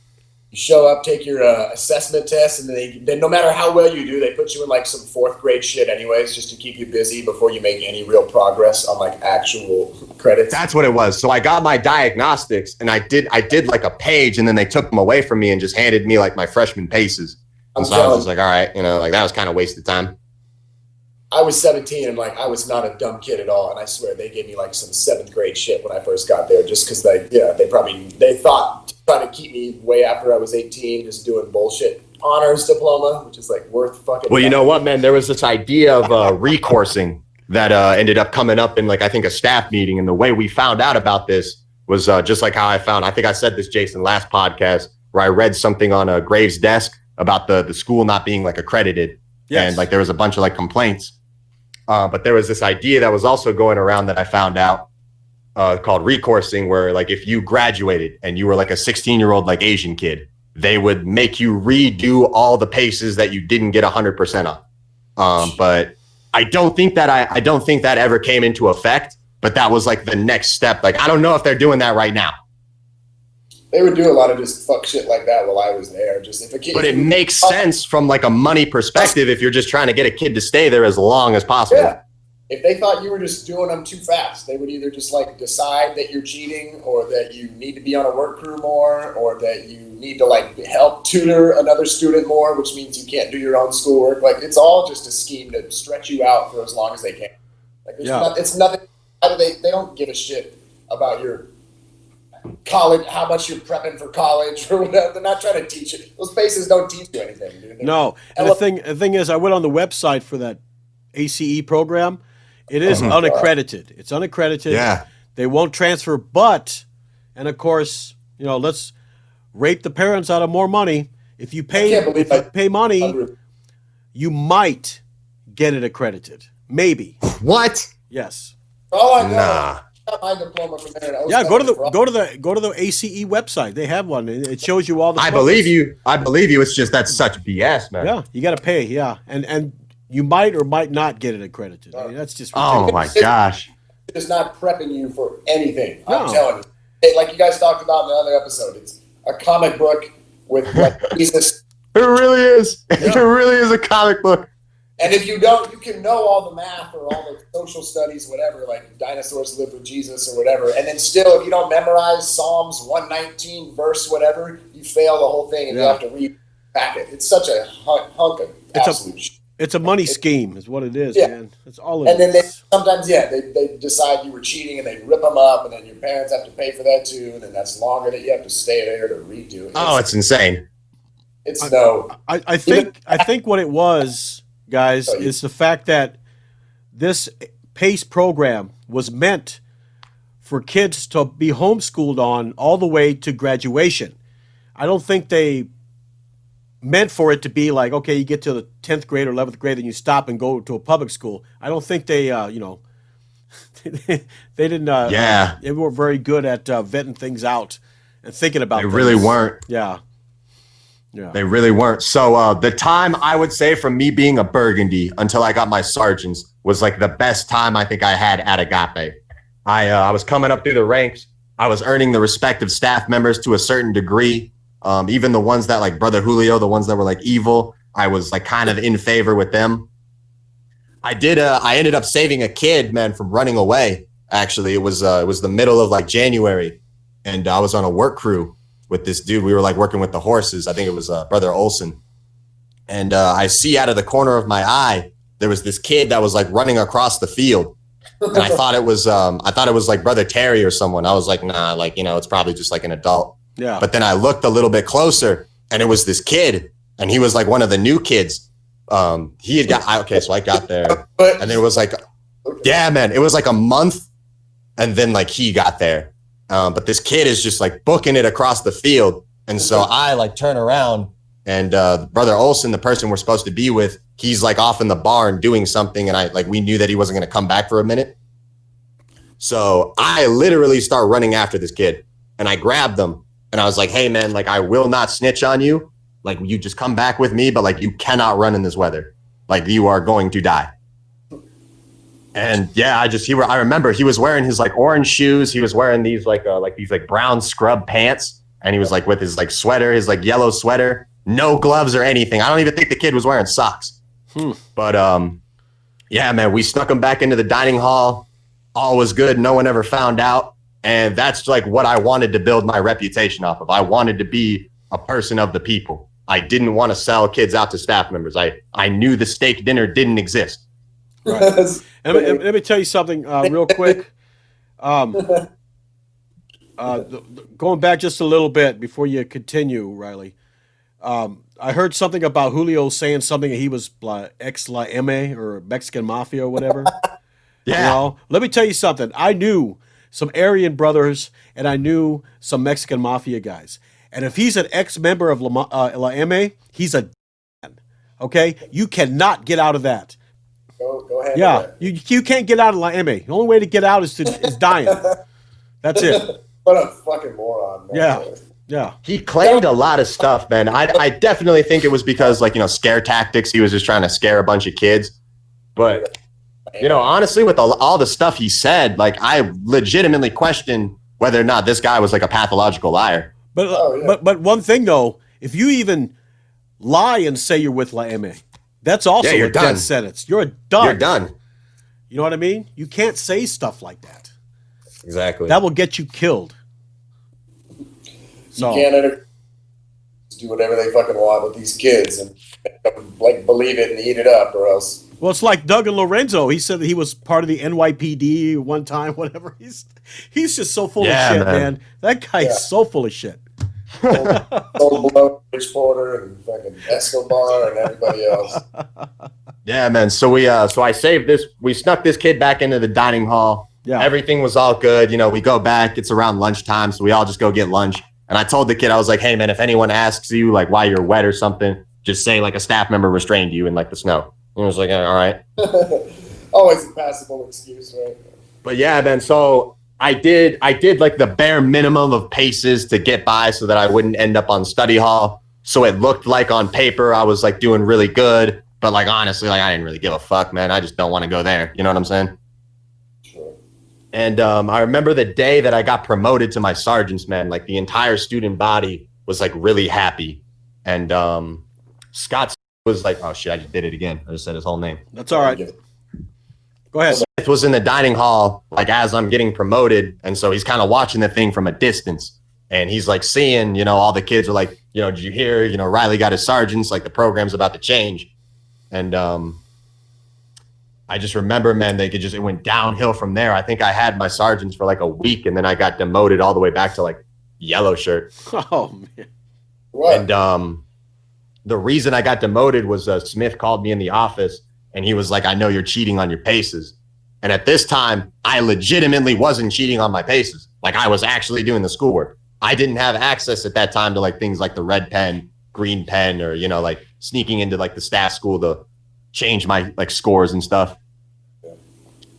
You show up, take your assessment test, and then no matter how well you do, they put you in like some 4th grade shit anyways, just to keep you busy before you make any real progress on like actual credits. That's what it was. So I got my diagnostics, and I did like a page, and then they took them away from me and just handed me like my freshman paces. And so I was just like, all right, like that was kind of wasted time. I was 17 and like I was not a dumb kid at all, and I swear they gave me like some 7th grade shit when I first got there, just because they thought to try to keep me way after I was 18, just doing bullshit honors diploma, which is like worth fucking. Well, you know what, man? There was this idea of recoursing that ended up coming up in like I think a staff meeting, and the way we found out about this was just like how I found. I think I said this, Jason, last podcast, where I read something on Graves' desk about the school not being like accredited. Yes. And like there was a bunch of like complaints. But there was this idea that was also going around that I found out called recoursing, where like if you graduated and you were like a 16-year-old like Asian kid, they would make you redo all the paces that you didn't get 100% on. But I don't think that ever came into effect. But that was like the next step. Like I don't know if they're doing that right now. They would do a lot of just fuck shit like that while I was there. Just if a kid. But it makes sense from like a money perspective if you're just trying to get a kid to stay there as long as possible. Yeah. If they thought you were just doing them too fast, they would either just like decide that you're cheating, or that you need to be on a work crew more, or that you need to like help tutor another student more, which means you can't do your own schoolwork. Like it's all just a scheme to stretch you out for as long as they can. Like it's nothing. They don't give a shit about your college, how much you're prepping for college or whatever. They're not trying to teach you. Those places don't teach you anything, dude. No. And the thing is, I went on the website for that ACE program. It is unaccredited. It's unaccredited. Yeah. They won't transfer, and of course, let's rape the parents out of more money. If you pay money, you might get it accredited. Maybe. What? Yes. Oh, I know. Nah. My diploma from there. Yeah, go to the ACE website. They have one. It shows you all the. I believe you. It's just that's such BS, man. Yeah, you got to pay. Yeah, and you might or might not get it accredited. I mean, that's just ridiculous. Oh my gosh. It's not prepping you for anything. No. I'm telling you. Like you guys talked about in the other episode, it's a comic book with like Jesus. It really is. Yeah. It really is a comic book. And if you don't, you can know all the math or all the social studies, whatever, like dinosaurs lived with Jesus or whatever. And then still, if you don't memorize Psalms 119, verse whatever, you fail the whole thing and you have to read back it. It's such a hunk of absolute shit. It's a money scheme is what it is, man. That's all it is. And then they decide you were cheating and they rip them up, and then your parents have to pay for that too. And then that's longer that you have to stay there to redo. It's insane. I think what it was, guys, is the fact that this PACE program was meant for kids to be homeschooled on all the way to graduation. I don't think they meant for it to be like, okay, you get to the 10th grade or 11th grade, then you stop and go to a public school. I don't think they, they didn't. Yeah. They weren't very good at vetting things out and thinking about. They really weren't. Yeah. Yeah. They really weren't. So the time I would say from me being a burgundy until I got my sergeants was like the best time I think I had at Agape. I was coming up through the ranks. I was earning the respect of staff members to a certain degree. Even the ones that like Brother Julio, the ones that were like evil, I was like kind of in favor with them. I ended up saving a kid, man, from running away. Actually, it was the middle of like January, and I was on a work crew with this dude. We were like working with the horses. I think it was Brother Wholesome. And I see out of the corner of my eye, there was this kid that was like running across the field. And I thought it was like Brother Terry or someone. I was like, nah, like, it's probably just like an adult. Yeah. But then I looked a little bit closer and it was this kid, and he was like one of the new kids. So I got there, and it was like, yeah, man, it was like a month. And then like he got there. But this kid is just like booking it across the field. And so I like turn around, and Brother Olson, the person we're supposed to be with, he's like off in the barn doing something. And we knew that he wasn't going to come back for a minute. So I literally start running after this kid, and I grabbed them, and I was like, hey man, like I will not snitch on you. Like you just come back with me, but like you cannot run in this weather. Like you are going to die. And yeah, I remember he was wearing his like orange shoes. He was wearing these like brown scrub pants, and he was like with his like sweater, his like yellow sweater, no gloves or anything. I don't even think the kid was wearing socks. But yeah, man, we snuck him back into the dining hall. All was good. No one ever found out. And that's like what I wanted to build my reputation off of. I wanted to be a person of the people. I didn't want to sell kids out to staff members. I knew the steak dinner didn't exist. Right. And let me tell you something real quick. Going back just a little bit before you continue, Riley. I heard something about Julio saying something that he was ex-La M or Mexican Mafia or whatever. Yeah. Let me tell you something. I knew some Aryan brothers, and I knew some Mexican Mafia guys. And if he's an ex-member of La M, he's a okay? You cannot get out of that. Go ahead. Yeah, you can't get out of La M. The only way to get out is dying. That's it. What a fucking moron, man. Yeah. He claimed a lot of stuff, man. I definitely think it was because scare tactics. He was just trying to scare a bunch of kids. But honestly, with all the stuff he said, like I legitimately question whether or not this guy was like a pathological liar. But one thing though, if you even lie and say you're with La M, that's also a death sentence. You're done. You're done. You know what I mean? You can't say stuff like that. Exactly. That will get you killed. So you can't do whatever they fucking want with these kids and like believe it and eat it up, or else. Well, it's like Doug and Lorenzo. He said that he was part of the NYPD one time, whatever. He's just so full of shit, man. That guy's so full of shit. Sold below Rich Porter and fucking Escobar and everybody else. Yeah, man. So I saved this. We snuck this kid back into the dining hall. Yeah. Everything was all good. We go back. It's around lunchtime, so we all just go get lunch. And I told the kid, I was like, hey, man, if anyone asks you like why you're wet or something, just say like a staff member restrained you in like the snow. And I was like, all right. Always a passable excuse, right? But yeah, man. So I did like the bare minimum of paces to get by so that I wouldn't end up on study hall. So it looked like on paper I was like doing really good. But like honestly, like I didn't really give a fuck, man. I just don't want to go there. You know what I'm saying? Sure. And I remember the day that I got promoted to my sergeant's, man, like the entire student body was like really happy. And Scott was like, oh shit, I just did it again. I just said his whole name. That's all right. Go ahead. Smith was in the dining hall, like as I'm getting promoted. And so he's kind of watching the thing from a distance. And he's like seeing, all the kids are like, did you hear, Riley got his sergeants, like the program's about to change. And I just remember, man, it went downhill from there. I think I had my sergeants for like a week, and then I got demoted all the way back to like yellow shirt. Oh man. What? And the reason I got demoted was Smith called me in the office, and he was like, I know you're cheating on your paces. And at this time, I legitimately wasn't cheating on my paces. Like I was actually doing the schoolwork. I didn't have access at that time to like things like the red pen, green pen, or, like sneaking into like the staff school to change my like scores and stuff.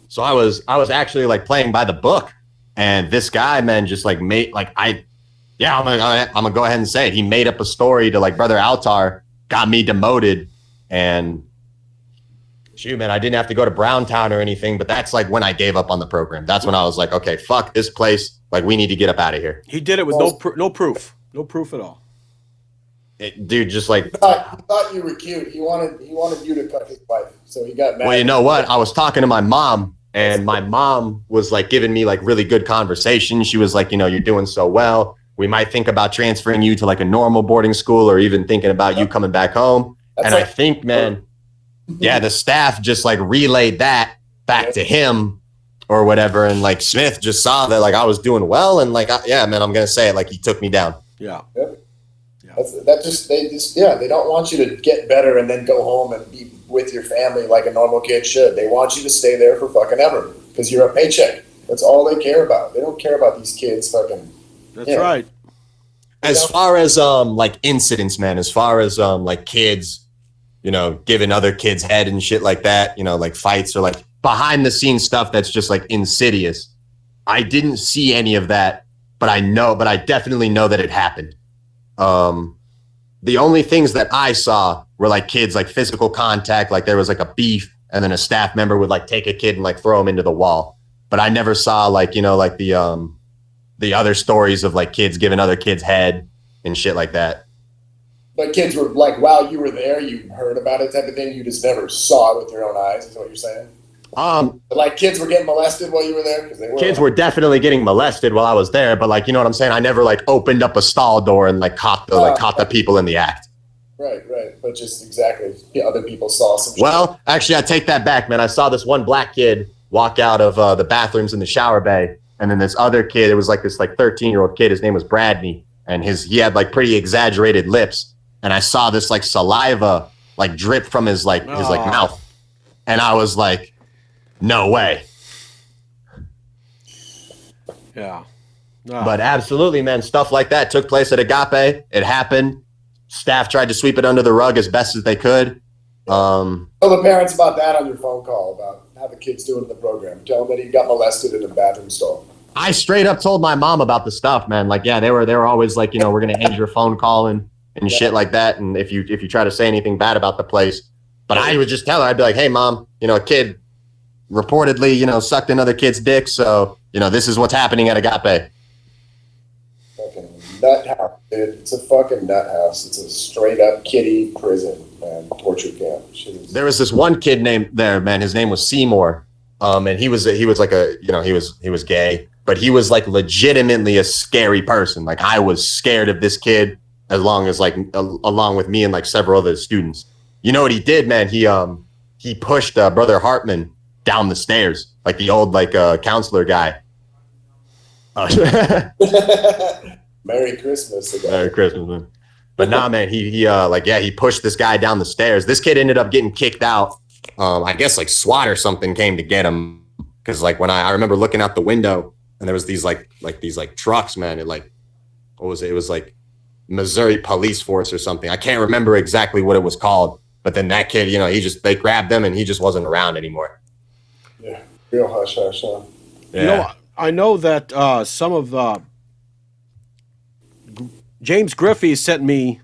So I was actually like playing by the book, and this guy, man, just like made like I'm gonna go ahead and say it. He made up a story to like Brother Altar, got me demoted, and shoot, man, I didn't have to go to Browntown or anything, but that's like when I gave up on the program. That's when I was like, okay, fuck this place. Like, we need to get up out of here. He did it with no proof at all. Dude, just like, He thought you were cute. He wanted you to cut his wife, so he got mad. well, you know what? I was talking to my mom, and my mom was like giving me like really good conversation. She was like, you're doing so well. We might think about transferring you to like a normal boarding school, or even thinking about you coming back home. That's and like, I think, man, yeah, the staff just like relayed that back to him or whatever. And like Smith just saw that like I was doing well, and like, yeah, man, I'm gonna say it, like he took me down. Yeah. Yep. They don't want you to get better and then go home and be with your family like a normal kid should. They want you to stay there for fucking ever because you're a paycheck. That's all they care about. They don't care about these kids fucking. That's right. As far as like incidents, man, as far as like kids, giving other kids head and shit like that, like fights or like behind the scenes stuff that's just like insidious. I didn't see any of that, but I definitely know that it happened. The only things that I saw were like kids, like physical contact, like there was like a beef, and then a staff member would like take a kid and like throw him into the wall. But I never saw like, like the other stories of like kids giving other kids head and shit like that. But kids were like, while you were there, you heard about it type of thing. You just never saw it with your own eyes, is what you're saying? Like kids were getting molested while you were there? Kids were definitely getting molested while I was there, but like, you know what I'm saying? I never like opened up a stall door and like caught the people in the act. Right. But just exactly, other people saw some shit. Well, actually, I take that back, man. I saw this one black kid walk out of the bathrooms in the shower bay, and then this other kid, it was like this like 13-year-old kid. His name was Bradney, and he had like pretty exaggerated lips, and I saw this like saliva like drip from his mouth, and I was like, no way. Yeah. But absolutely, man, stuff like that took place at Agape. It happened. Staff tried to sweep it under the rug as best as they could. Tell the parents about that on your phone call about how the kid's doing in the program. Tell them that he got molested in a bathroom stall. I straight up told my mom about the stuff, man. Like, yeah, they were always like, we're gonna end your phone call and shit like that. And if you try to say anything bad about the place, but I would just tell her, I'd be like, hey, mom, a kid reportedly, sucked another kid's dick. So, this is what's happening at Agape. Fucking nut house, dude. It's a fucking nut house. It's a straight up kiddie prison and torture camp. There was this one kid named there, man. His name was Seymour. And he was like he was gay, but he was like legitimately a scary person. Like I was scared of this kid along with me and like several other students. You know what he did, man? He pushed Brother Hartman down the stairs, like the old counselor guy. Merry Christmas again. Merry Christmas, man. But nah, man, he pushed this guy down the stairs. This kid ended up getting kicked out. I guess like SWAT or something came to get him, because like when I remember looking out the window and there was these these trucks, man. It like, what was it? It was like Missouri Police Force or something. I can't remember exactly what it was called. But then that kid, they grabbed him and he just wasn't around anymore. Yeah, real hush hush, huh? Yeah. I know that some of James Griffey sent me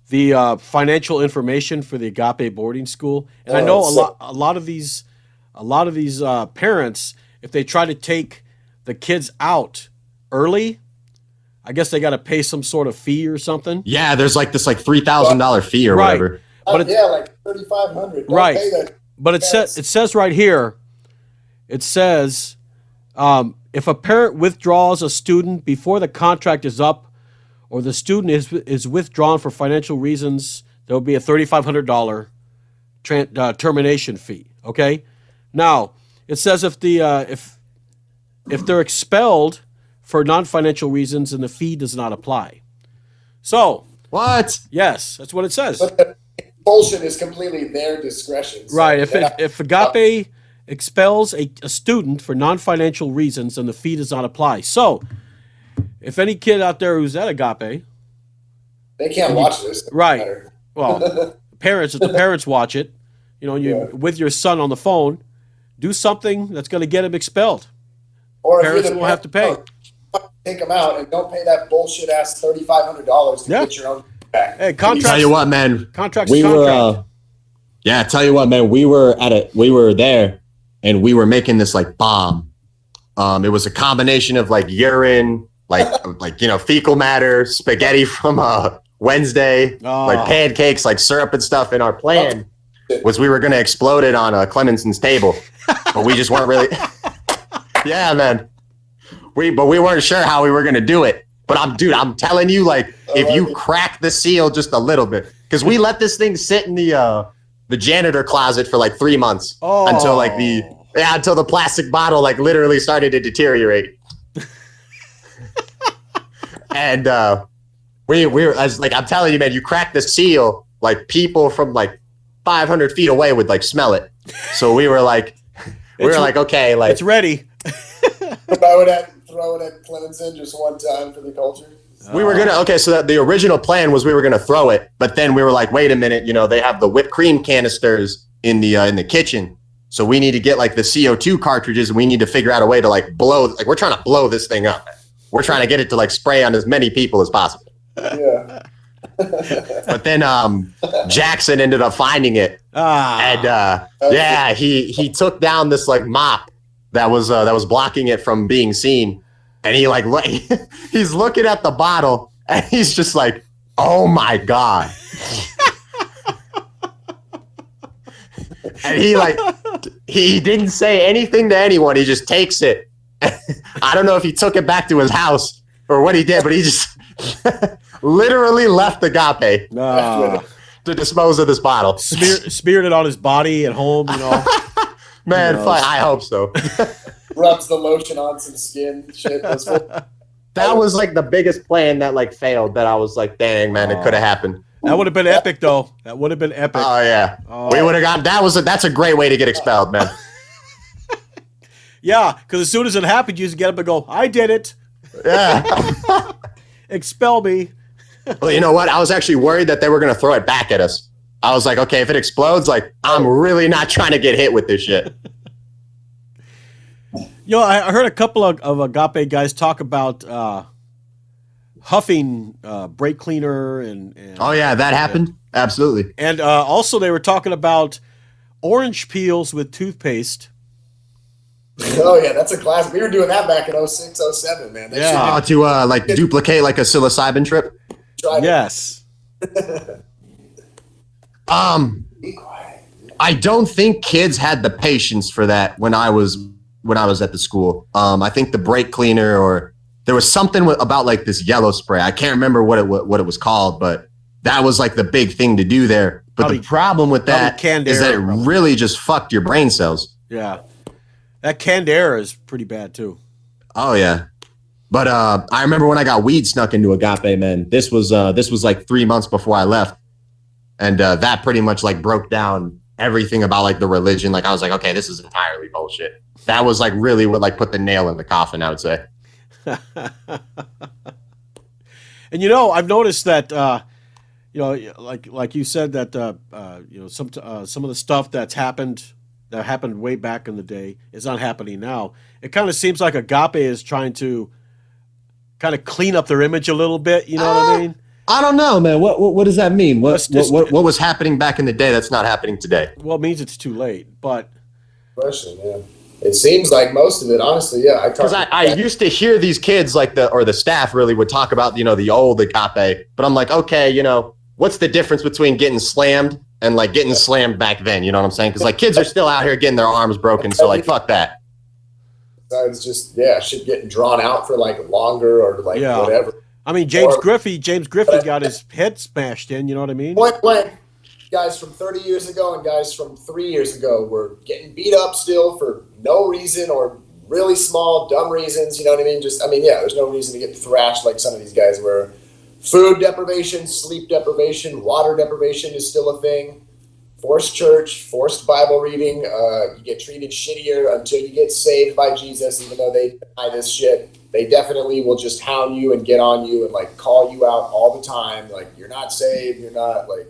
the financial information for the Agape boarding school, and I know a lot of these parents, if they try to take the kids out early, I guess they got to pay some sort of fee or something. Yeah, there's like this $3,000 fee or whatever. But like $3,500. Right. Pay that. But it says right here, it says if a parent withdraws a student before the contract is up, or the student is withdrawn for financial reasons, there will be a $3,500 termination fee. Okay. Now it says if they're expelled for non-financial reasons, then the fee does not apply. So what? Yes, that's what it says. But the expulsion is completely their discretion. So right. If Agape expels a student for non-financial reasons, then the fee does not apply. So if any kid out there who's at Agape, they can't watch this. Right. Well, if the parents watch it, with your son on the phone, do something that's going to get him expelled. Or if Parents you're the will have to pay. take them out and don't pay that bullshit ass $3,500 to Yeah. get your own back. Hey, contracts. Tell you what, man. Contracts. We contract. were, yeah. Tell you what, man. We were there, and we were making this like bomb. It was a combination of like urine, like fecal matter, spaghetti from Wednesday, like pancakes, like syrup and stuff. And our plan was we were going to explode it on Clemenson's table, but we just weren't really. Yeah, man. We weren't sure how we were going to do it. But I'm telling you, like, if you crack the seal just a little bit, because we let this thing sit in the janitor closet for like 3 months until the plastic bottle like literally started to deteriorate. And we were like, I'm telling you, man, you crack the seal, like people from like 500 feet away would like smell it. So we were like, okay, like it's ready. Throw it at Clemenson just one time for the culture. We were so that the original plan was we were gonna throw it, but then we were like, wait a minute, they have the whipped cream canisters in the kitchen, so we need to get like the CO2 cartridges, and we need to figure out a way to like blow, like we're trying to blow this thing up. We're trying to get it to like spray on as many people as possible. Yeah. But then Jackson ended up finding it, and he took down this like mop that was blocking it from being seen. And he like he's looking at the bottle and he's just like, oh my God. And he didn't say anything to anyone. He just takes it. I don't know if he took it back to his house or what he did, but he just literally left Agape to dispose of this bottle. Smeared it on his body at home, Man, I hope so. Rubs the lotion on some skin. Shit. That was like the biggest plan that like failed. That I was like, dang, man, it could have happened. That would have been epic, though. That would have been epic. Oh yeah, we would have got. That's a great way to get expelled, man. Yeah, because as soon as it happened, you just get up and go, "I did it." Yeah. Expel me. Well, you know what? I was actually worried that they were going to throw it back at us. I was like, okay, if it explodes, like I'm really not trying to get hit with this shit. I heard a couple of Agape guys talk about huffing brake cleaner and oh yeah, that happened. Absolutely. And also they were talking about orange peels with toothpaste. Oh yeah, that's a classic. We were doing that back in 06, 07, man. To like duplicate like a psilocybin trip. Yes. I don't think kids had the patience for that when I was at the school. I think the brake cleaner, or there was something about like this yellow spray. I can't remember what it was called, but that was like the big thing to do there. But the problem with that is that it really just fucked your brain cells. Yeah. That canned air is pretty bad too. Oh yeah. But I remember when I got weed snuck into Agape, man. This was like 3 months before I left. And that pretty much like broke down everything about like the religion. Like I was like, okay, this is entirely bullshit. That was like really what like put the nail in the coffin, I would say. And I've noticed that like you said that some of the stuff that happened way back in the day is not happening now. It kind of seems like Agape is trying to kind of clean up their image a little bit. You know what I mean? I don't know, man. What does that mean? What was happening back in the day that's not happening today? Well, it means it's too late. But question, yeah. It seems like most of it, honestly, yeah. Because I used to hear these kids like the staff really would talk about the old Agape, but I'm like, okay, what's the difference between getting slammed and like getting slammed back then? You know what I'm saying? Because like kids are still out here getting their arms broken, so like fuck that. It's just shit getting drawn out for like longer or like whatever. I mean, James Griffey got his head smashed in. You know what I mean? Point blank, guys from 30 years ago and guys from 3 years ago were getting beat up still for no reason or really small, dumb reasons. You know what I mean? There's no reason to get thrashed like some of these guys were. Food deprivation, sleep deprivation, water deprivation is still a thing. Forced church, forced Bible reading. You get treated shittier until you get saved by Jesus, even though they deny this shit. They definitely will just hound you and get on you and like call you out all the time. Like, you're not saved. You're not like,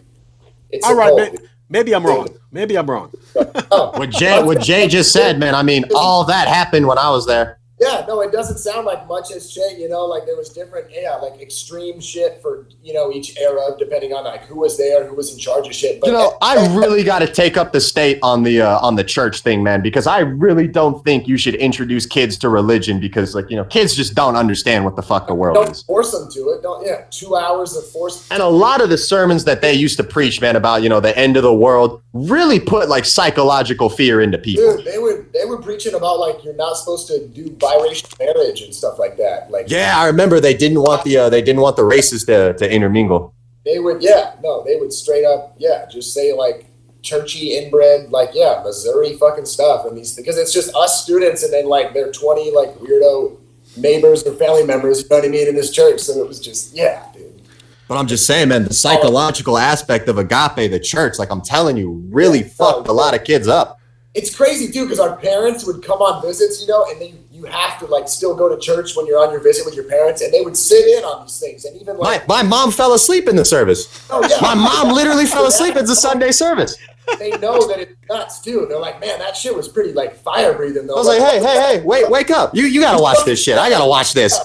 it's all right. Maybe I'm wrong. Maybe I'm wrong. What Jay just said, man. I mean, all that happened when I was there. Yeah, no, it doesn't sound like much has changed. You know, like there was different, like extreme shit for each era, depending on like who was there, who was in charge of shit. But I really got to take up the state on the church thing, man, because I really don't think you should introduce kids to religion because, like, kids just don't understand what the fuck the world is. Don't force them to it. 2 hours of force. And a lot of the sermons that they used to preach, man, about the end of the world, really put like psychological fear into people. Dude, they were preaching about like you're not supposed to do biracial marriage and stuff like that. Like, yeah, I remember they didn't want the races to intermingle. They would straight up just say like churchy inbred Missouri fucking stuff, and because it's just us students and then like they're 20 like weirdo neighbors or family members, you know what I mean, in this church. So it was just dude. But I'm just saying, man, the psychological aspect of Agape, the church, like I'm telling you, really fucked a lot of kids up. It's crazy too, because our parents would come on visits, and then you have to like still go to church when you're on your visit with your parents, and they would sit in on these things, and even like my mom fell asleep in the service. Oh yeah, my mom literally fell asleep at the Sunday service. They know that it's nuts too. They're like, man, that shit was pretty like fire breathing though. I was like, hey, wake up! You gotta watch this shit. I gotta watch this.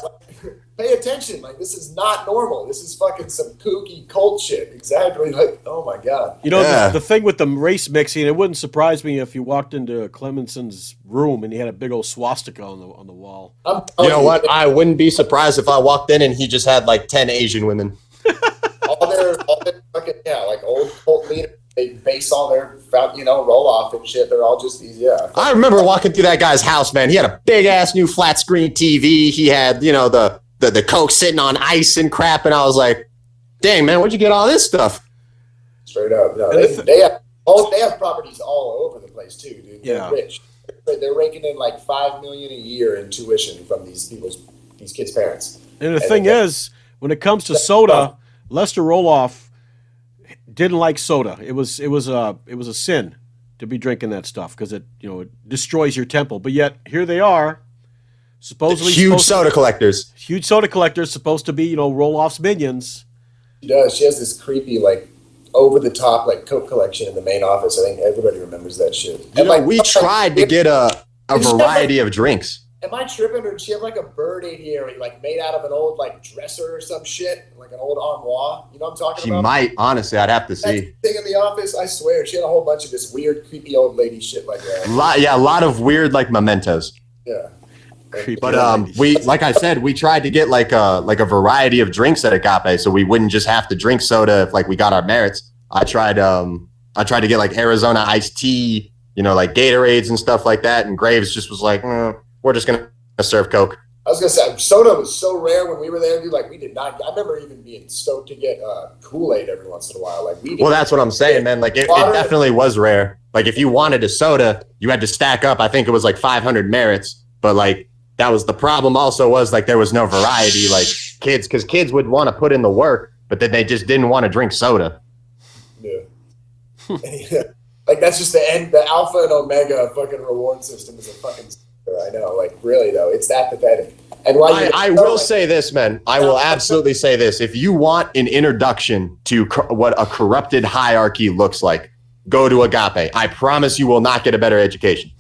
Pay attention. Like, this is not normal. This is fucking some kooky cult shit. Exactly. Like, oh my God. The thing with the race mixing, it wouldn't surprise me if you walked into Clemenson's room and he had a big old swastika on the wall. You know what? I wouldn't be surprised if I walked in and he just had like 10 Asian women. all their fucking, like old cult leaders, they base all their, roll off and shit. They're all just these, I remember walking through that guy's house, man. He had a big ass new flat screen TV. He had, the Coke sitting on ice and crap, and I was like, dang, man, where'd you get all this stuff? Straight up. No, they have properties all over the place too, dude. They're rich. They're raking in like $5 million a year in tuition from these kids' parents. And the thing is, when it comes to soda, Lester Roloff didn't like soda. It was a sin to be drinking that stuff because it destroys your temple. But yet here they are. Supposedly huge soda collectors supposed to be Roloff's minions. She does. She has this creepy like over the top like Coke collection in the main office. I think everybody remembers that shit. We tried to get a variety of drinks. Am I tripping, or did she have like a bird aviary like made out of an old like dresser or some shit, like an old armoire? You know what I'm talking about? She might. Honestly, I'd have to see. That thing in the office, I swear, she had a whole bunch of this weird, creepy old lady shit like that. A lot of weird like mementos. Yeah. But we, like I said, we tried to get like a variety of drinks at Agape, so we wouldn't just have to drink soda if like we got our merits. I tried to get like Arizona iced tea, like Gatorades and stuff like that. And Graves just was like, we're just gonna serve Coke. I was gonna say soda was so rare when we were there, dude. Like we did not. I remember even being stoked to get Kool-Aid every once in a while. Like well, that's what I'm saying, man. Like it definitely was rare. Like if you wanted a soda, you had to stack up. I think it was like 500 merits, but like. That was the problem also was like there was no variety like because kids would want to put in the work, but then they just didn't want to drink soda. Yeah. Like that's just the alpha and omega fucking reward system is a fucking I know. Like really though, it's that pathetic. And why I will say this, man. I will absolutely say this. If you want an introduction to what a corrupted hierarchy looks like, go to Agape. I promise you will not get a better education.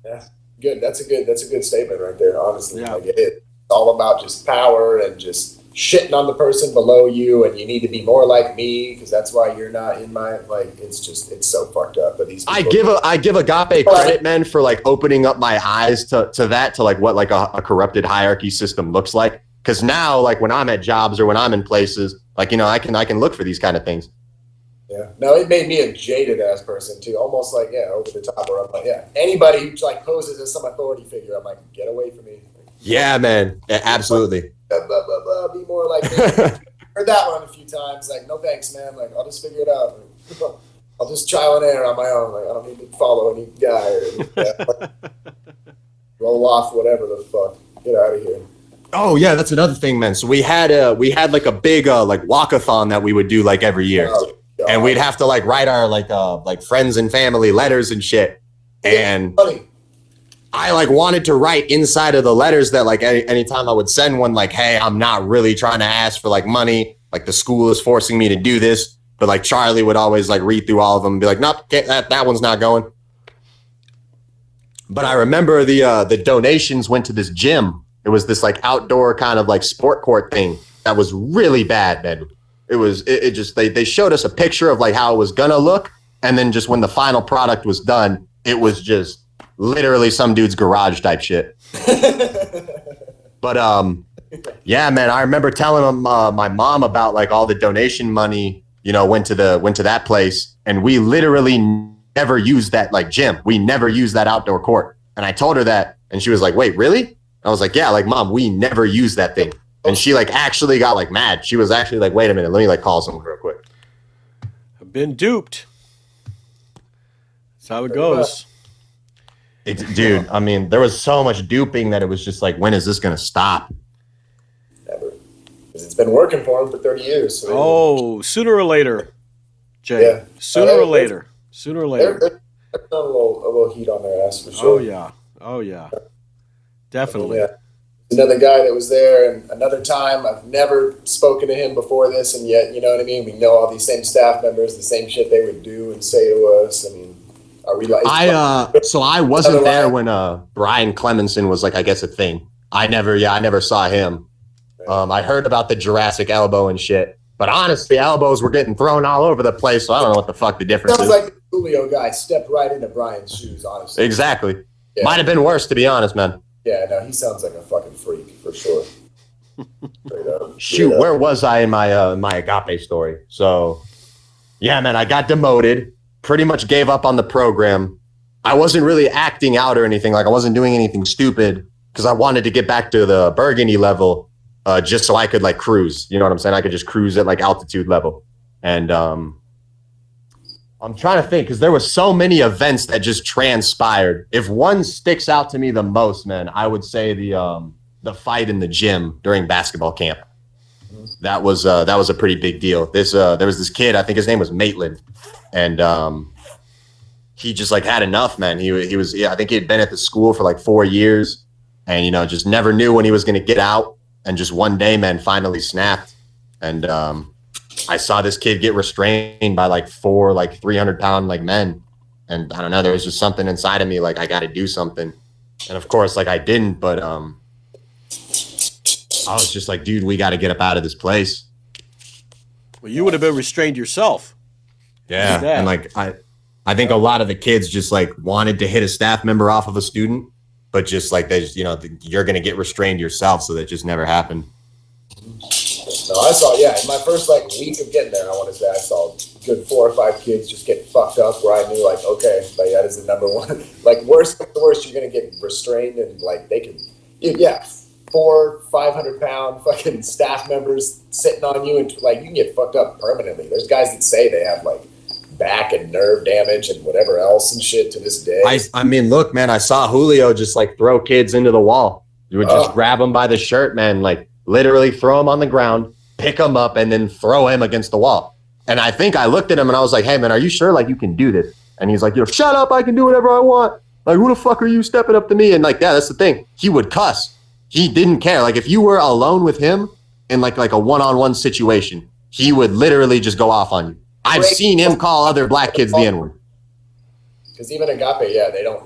Yeah. Good. That's a good statement right there. Honestly, like it's all about just power and just shitting on the person below you, and you need to be more like me because that's why you're not in my like. It's so fucked up. But these people, I give Agape credit, man, for like opening up my eyes to like what like a corrupted hierarchy system looks like. Because now, like when I'm at jobs or when I'm in places, like I can look for these kind of things. Yeah. No, it made me a jaded ass person too. Almost like, over the top where I'm like, anybody who like poses as some authority figure, I'm like, get away from me. Yeah, man. Yeah, absolutely. Be more like me. Heard that one a few times. Like, no thanks, man. Like, I'll just figure it out. I'll just trial and error on my own. Like, I don't need to follow any guy or roll off whatever the fuck. Get out of here. Oh yeah, that's another thing, man. So we had like a big like walkathon that we would do like every year. And we'd have to like write our like friends and family letters and shit. And I like wanted to write inside of the letters that like anytime I would send one like, hey, I'm not really trying to ask for like money. Like the school is forcing me to do this. But like Charlie would always like read through all of them and be like, nope, that one's not going. But I remember the donations went to this gym. It was this like outdoor kind of like sport court thing that was really bad, man. It just they showed us a picture of like how it was gonna look, and then just when the final product was done, it was just literally some dude's garage type shit. But yeah, man, I remember telling him my mom about like all the donation money, you know, went to that place, and we literally never used that like gym. We never used that outdoor court. And I told her that, and she was like, "Wait, really?" I was like, "Yeah, like Mom, we never used that thing." And she like actually got like mad. She was actually like, "Wait a minute, let me like call someone real quick." I've been duped. That's how it goes. Dude, I mean, there was so much duping that it was just like, when is this gonna stop? Never. Because it's been working for him for 30 years. So Oh, sooner or later, Jay. Yeah. Sooner or later. Sooner or later. They're a little heat on their ass for sure. Oh yeah. Oh yeah. Definitely. Yeah. Another guy that was there, and another time I've never spoken to him before this, and yet, you know what I mean? We know all these same staff members, the same shit they would do and say to us. I mean, are we like? So I wasn't there when Brian Clemenson was like, I guess, a thing. I never saw him. I heard about the Jurassic elbow and shit, but honestly, elbows were getting thrown all over the place, so I don't know what the fuck the difference Sounds is. like the Julio guy stepped right into Brian's shoes, honestly. Exactly. Yeah. Might have been worse, to be honest, man. Yeah, no, he sounds like a fucking freak for sure. Straight up. Shoot, Yeah. where was I in my my Agape story? So, yeah, man, I got demoted. Pretty much gave up on the program. I wasn't really acting out or anything. Like I wasn't doing anything stupid because I wanted to get back to the burgundy level, just so I could like cruise. You know what I'm saying? I could just cruise at like altitude level. And I'm trying to think because there were so many events that just transpired. If one sticks out to me the most, man, I would say the fight in the gym during basketball camp. That was a pretty big deal. There was this kid, I think his name was Maitland, and he just like had enough, man. He was I think he had been at the school for like 4 years, and you know just never knew when he was going to get out. And just one day, man, finally snapped. And I saw this kid get restrained by like 4 like 300-pound like men, and I don't know, there was just something inside of me like I got to do something. And of course, like I didn't, but I was just like, dude, we got to get up out of this place. Well, you would have been restrained yourself. Yeah, Yeah. and like I think a lot of the kids just like wanted to hit a staff member off of a student, but just like they just, you know, you're gonna get restrained yourself, so that just never happened. No, I saw, in my first like week of getting there, I want to say I saw a good 4 or 5 kids just get fucked up where I knew like, okay, like that is the number one. Like worst comes to worst, you're gonna get restrained, and like they can, 400, 500-pound fucking staff members sitting on you, and like you can get fucked up permanently. There's guys that say they have like back and nerve damage and whatever else and shit to this day. I mean, look, man, I saw Julio just like throw kids into the wall. You would just grab them by the shirt, man, like literally throw him on the ground, pick him up, and then throw him against the wall. And I think I looked at him and I was like, hey, man, are you sure like you can do this? And he's like, shut up, I can do whatever I want. Like, who the fuck are you stepping up to me? And like, yeah, that's the thing. He would cuss. He didn't care. Like if you were alone with him in like a one-on-one situation, he would literally just go off on you. I've seen him call other black kids the N-word. Because even Agape,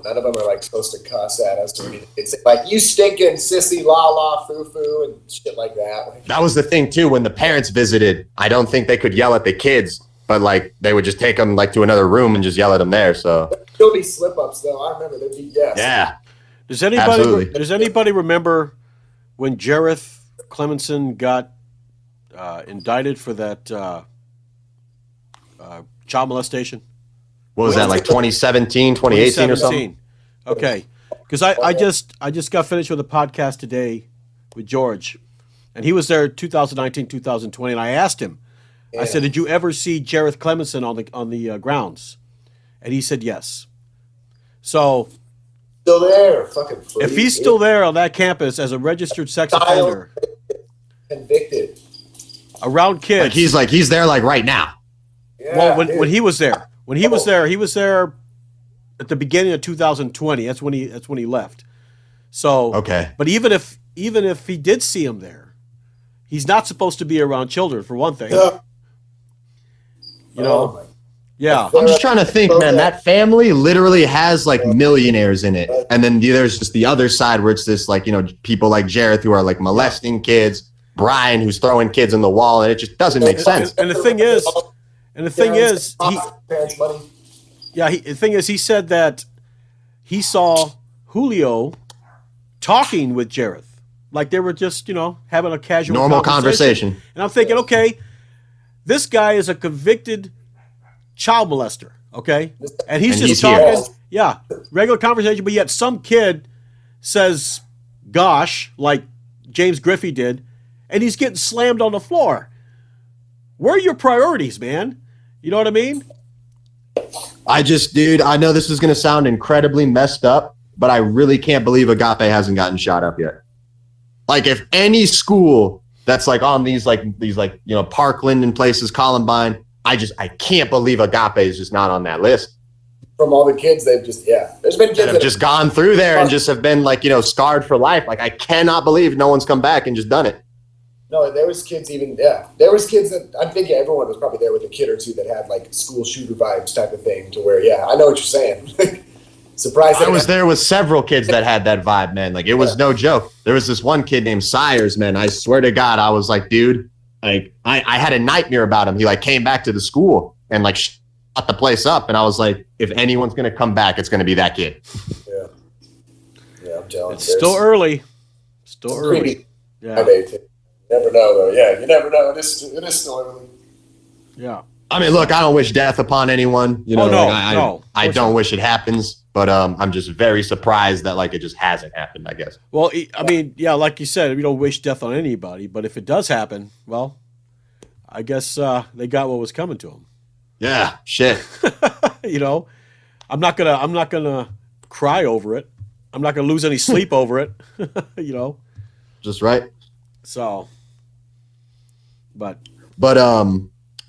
none of them are like supposed to cuss at us or anything. It's like, you stinking sissy, la la, foo foo, and shit like that. That was the thing too. When the parents visited, I don't think they could yell at the kids, but like they would just take them like to another room and just yell at them there. So there'd still be slip ups though. I remember there'd be yeah. Does Absolutely. anybody remember when Jareth Clemenson got indicted for that child molestation? What was that, like 2017, 2018 or something? Okay, because I just got finished with a podcast today with George, and he was there 2019, 2020, and I asked him, I said, did you ever see Jareth Clemenson on the grounds? And he said yes. So still there, fucking freak. if he's still there on that campus as a registered sex offender, convicted around kids, Like he's there like right now. Yeah, well, when he was there, he was there at the beginning of 2020. That's when he left. So Okay. but even if he did see him there, he's not supposed to be around children, for one thing. You know, my. yeah. I'm just trying to think, man. That family literally has like millionaires in it, and then there's just the other side where it's this like people like Jareth who are like molesting kids, Brian who's throwing kids in the wall, and it just doesn't make sense. And the thing is, he said that he saw Julio talking with Jareth, like they were just having a casual normal conversation. And I'm thinking, okay, this guy is a convicted child molester, okay? And he's talking, regular conversation, but yet some kid says, gosh, like James Griffey did, and he's getting slammed on the floor. Where are your priorities, man? You know what I mean? Dude, I know this is going to sound incredibly messed up, but I really can't believe Agape hasn't gotten shot up yet. Like, if any school that's like on these Parkland and places, Columbine, I can't believe Agape is just not on that list. From all the kids, they've just, there's been kids that have just gone through there and just have been like, scarred for life. Like, I cannot believe no one's come back and just done it. No, there was kids there was kids that, I'm thinking everyone was probably there with a kid or two that had like school shooter vibes type of thing to where, I know what you're saying. Surprised. I was there with several kids that had that vibe, man. Like, it was no joke. There was this one kid named Sires, man. I swear to God, I was like, dude, like, I had a nightmare about him. He like came back to the school and like shut the place up. And I was like, if anyone's going to come back, it's going to be that kid. Yeah, I'm telling you. It's still early. Still early. Yeah. You never know, though. Yeah, you never know. It is still early. Yeah. I mean, look, I don't wish death upon anyone. I don't wish it happens, but I'm just very surprised that like it just hasn't happened, I guess. Well, I mean, like you said, we don't wish death on anybody, but if it does happen, well, I guess they got what was coming to them. Yeah, shit. I'm not gonna cry over it. I'm not gonna lose any sleep over it. Just right. So, but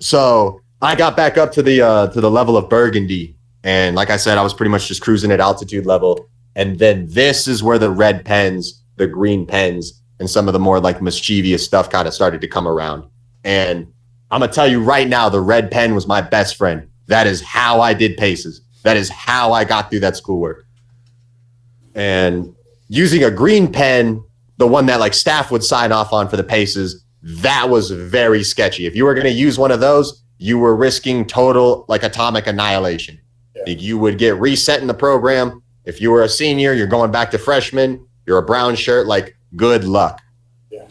so I got back up to the level of Burgundy, and like I said, I was pretty much just cruising at altitude level. And then this is where the red pens, the green pens, and some of the more like mischievous stuff kind of started to come around. And I'm gonna tell you right now, the red pen was my best friend. That is how I did paces. That is how I got through that schoolwork. And using a green pen, the one that like staff would sign off on for the paces, that was very sketchy. If you were going to use one of those, you were risking total like atomic annihilation. Like, you would get reset in the program. If you were a senior, you're going back to freshman, you're a brown shirt, like, good luck.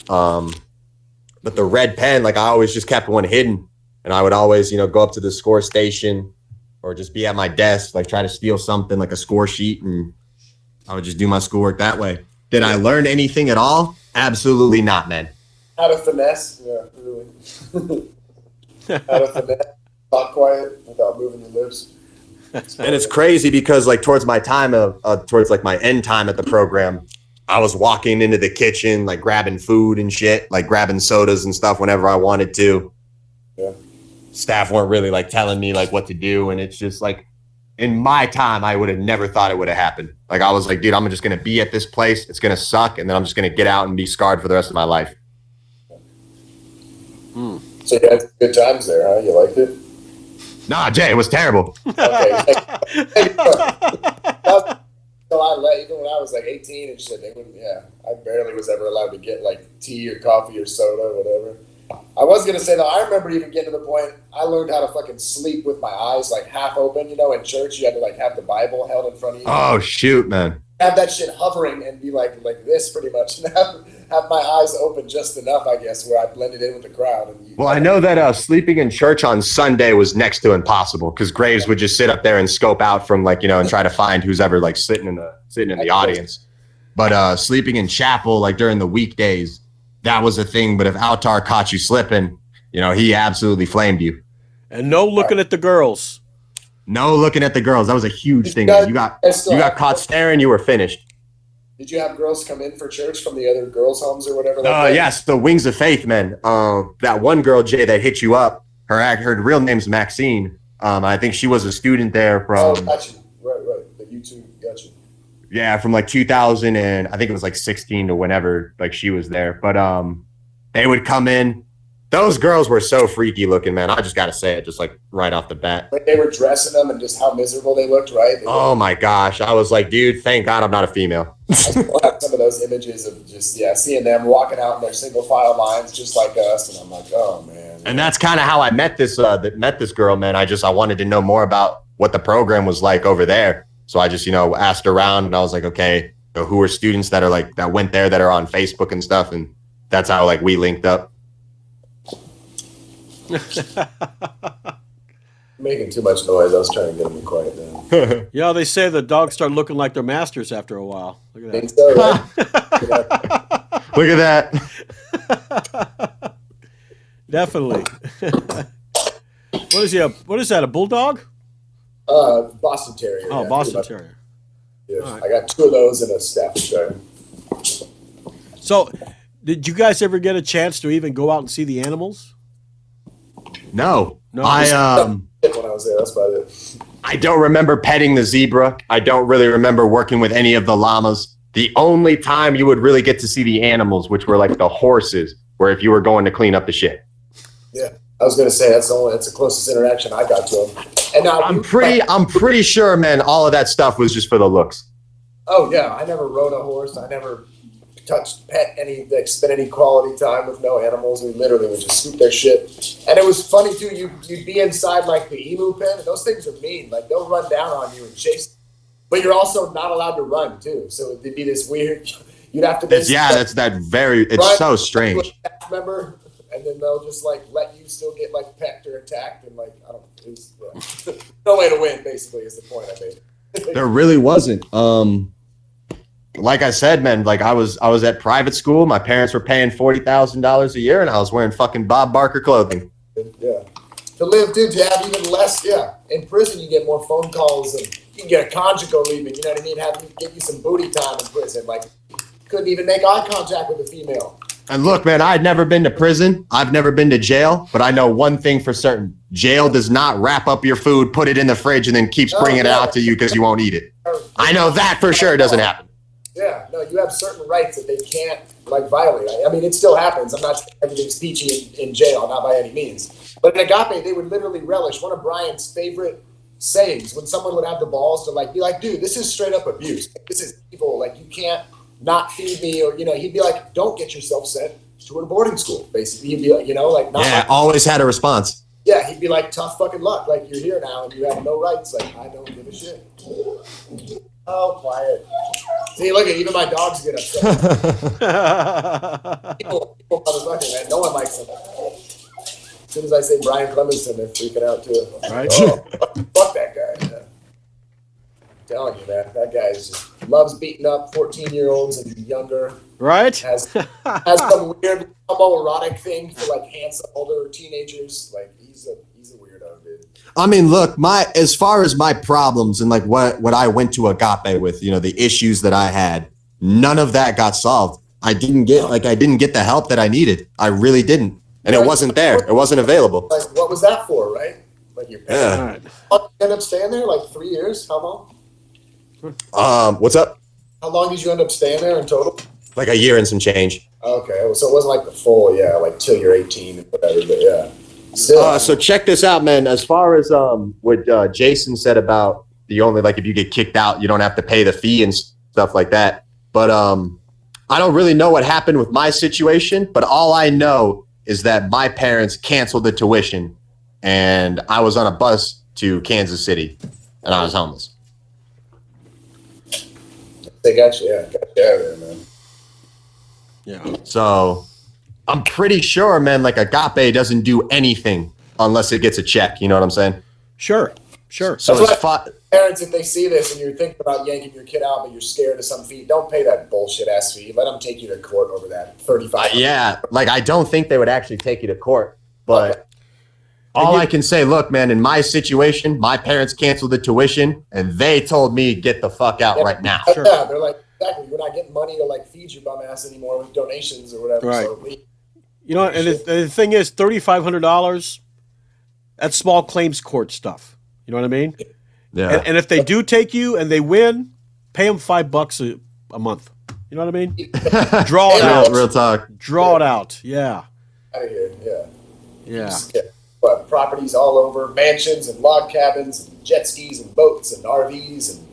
But the red pen, like, I always just kept one hidden, and I would always, go up to the score station or just be at my desk, like try to steal something like a score sheet, and I would just do my schoolwork that way. Did I learn anything at all? Absolutely not, man. How to finesse, really. How to finesse, talk quiet without moving your lips. And it's crazy because like towards my time towards like my end time at the program, I was walking into the kitchen, like grabbing food and shit, like grabbing sodas and stuff whenever I wanted to. Yeah. Staff weren't really like telling me like what to do. And it's just like, in my time, I would have never thought it would have happened. Like, I was like, dude, I'm just going to be at this place. It's going to suck. And then I'm just going to get out and be scarred for the rest of my life. So you had good times there, huh? You liked it? Nah, Jay, it was terrible. Okay. Even when I was like 18 and shit, they wouldn't, I barely was ever allowed to get like tea or coffee or soda or whatever. I was going to say, though, I remember even getting to the point, I learned how to fucking sleep with my eyes like half open, in church. You had to like have the Bible held in front of you. Oh, shoot, man. Have that shit hovering and be like this pretty much. And have my eyes open just enough, I guess, where I blended in with the crowd. Well, I know that sleeping in church on Sunday was next to impossible because Graves would just sit up there and scope out from like, and try to find who's ever like sitting in the audience. But sleeping in chapel, like during the weekdays, that was a thing. But if Altar caught you slipping, he absolutely flamed you. And no looking at the girls. No looking at the girls. That was a huge thing. You got caught staring, you were finished. Did you have girls come in for church from the other girls' homes or whatever? Yes, the Wings of Faith, man. That one girl, Jay, that hit you up, her real name's Maxine. I think she was a student there from... Oh, got you. Right. The YouTube, got you. Yeah, from like 2000 and I think it was like 16 to whenever like she was there. But they would come in, Those girls were so freaky looking, man. I just got to say it, just like right off the bat. Like they were dressing them and just how miserable they looked, right? Oh my gosh. I was like, dude, thank God I'm not a female. I still have some of those images of just, seeing them walking out in their single file lines just like us. And I'm like, oh, man. And that's kind of how I met this girl, man. I wanted to know more about what the program was like over there. So I just, asked around and I was like, okay, who are students that are like, that went there that are on Facebook and stuff. And that's how like we linked up. Making too much noise. I was trying to get them to quiet down. Yeah, they say the dogs start looking like their masters after a while. Look at that. Think so, right? Look at that. Definitely. What is that? A bulldog? Boston Terrier. Oh, yeah, Boston Terrier. Yeah, right. I got 2 of those and a Staffordshire. So, did you guys ever get a chance to even go out and see the animals? No. No. When I was there, that's about it. I don't remember petting the zebra. I don't really remember working with any of the llamas. The only time you would really get to see the animals, which were like the horses, were if you were going to clean up the shit. Yeah, I was gonna say that's the closest interaction I got to them. And now I'm pretty sure, man, all of that stuff was just for the looks. Oh yeah, I never rode a horse. I never spent any quality time with no animals. We literally would just scoop their shit. And it was funny too. You'd be inside like the emu pen, and those things are mean. Like they'll run down on you and chase. But you're also not allowed to run too. So it'd be this weird. You'd have to. It's so strange. Remember, and then they'll just like let you still get like pecked or attacked, and like I don't. No way to win. Basically, is the point I made. There really wasn't. Like I said, man, like I was at private school. My parents were paying $40,000 a year, and I was wearing fucking Bob Barker clothing. Yeah. To live, dude, to have even less. Yeah. In prison, you get more phone calls, and you can get a conjugal leaving. You know what I mean? Get you some booty time in prison. Like, couldn't even make eye contact with a female. And look, man, I'd never been to prison. I've never been to jail, but I know one thing for certain: jail does not wrap up your food, put it in the fridge, and then keeps bringing it out to you because you won't eat it. I know that for sure doesn't happen. Yeah, no, you have certain rights that they can't like violate. I mean, it still happens. I'm not saying everything's peachy in jail, not by any means. But in Agape, they would literally relish one of Brian's favorite sayings when someone would have the balls to like be like, "Dude, this is straight up abuse. This is evil. Like, you can't not feed me." Or he'd be like, "Don't get yourself sent to a boarding school." Basically, he'd be like, not. Yeah, always had a response. Yeah, he'd be like, "Tough fucking luck. Like, you're here now and you have no rights. Like, I don't give a shit." Oh, quiet. See, look at even my dogs get upset. people motherfucking, man. No one likes them. As soon as I say Brian Clemenson, they're freaking out too. Right. Oh, fuck that guy. Yeah. I'm telling you, man, that guy just loves beating up 14-year-olds and younger. Right. Has some weird homoerotic thing for like handsome older teenagers. Like he's a weirdo, dude. I mean, look, as far as my problems and like what I went to Agape with, the issues that I had, none of that got solved. I didn't get the help that I needed. I really didn't. And it wasn't there. It wasn't available. Like, what was that for, right? Like your parents. Yeah. All right. You end up staying there like 3 years? How long? What's up? How long did you end up staying there in total? Like a year and some change. Okay, so it wasn't like the full, like till you're 18 and whatever, but yeah. Still. So check this out, man. As far as what Jason said about the only, like, if you get kicked out, you don't have to pay the fee and stuff like that. But I don't really know what happened with my situation, but all I know is that my parents canceled the tuition and I was on a bus to Kansas City and I was homeless. They got you out of there, man. Yeah. So I'm pretty sure, man, like Agape doesn't do anything unless it gets a check. You know what I'm saying? Sure. So That's parents, if they see this and you're thinking about yanking your kid out, but you're scared of some fee, don't pay that bullshit ass fee. Let them take you to court over that 35. Yeah, like I don't think they would actually take you to court, but all I can say, look, man, in my situation, my parents canceled the tuition and they told me get the fuck out right now. Sure. Yeah, they're like, exactly. We're not getting money to like feed your bum ass anymore with donations or whatever. Right. So And the thing is, $3,500, that's small claims court stuff. You know what I mean? Yeah. And if they do take you and they win, pay them $5 a month. You know what I mean? Draw it out. Real talk. Draw it out. Yeah. out of here. Yeah. Yeah. But properties all over, mansions and log cabins, and jet skis and boats and RVs and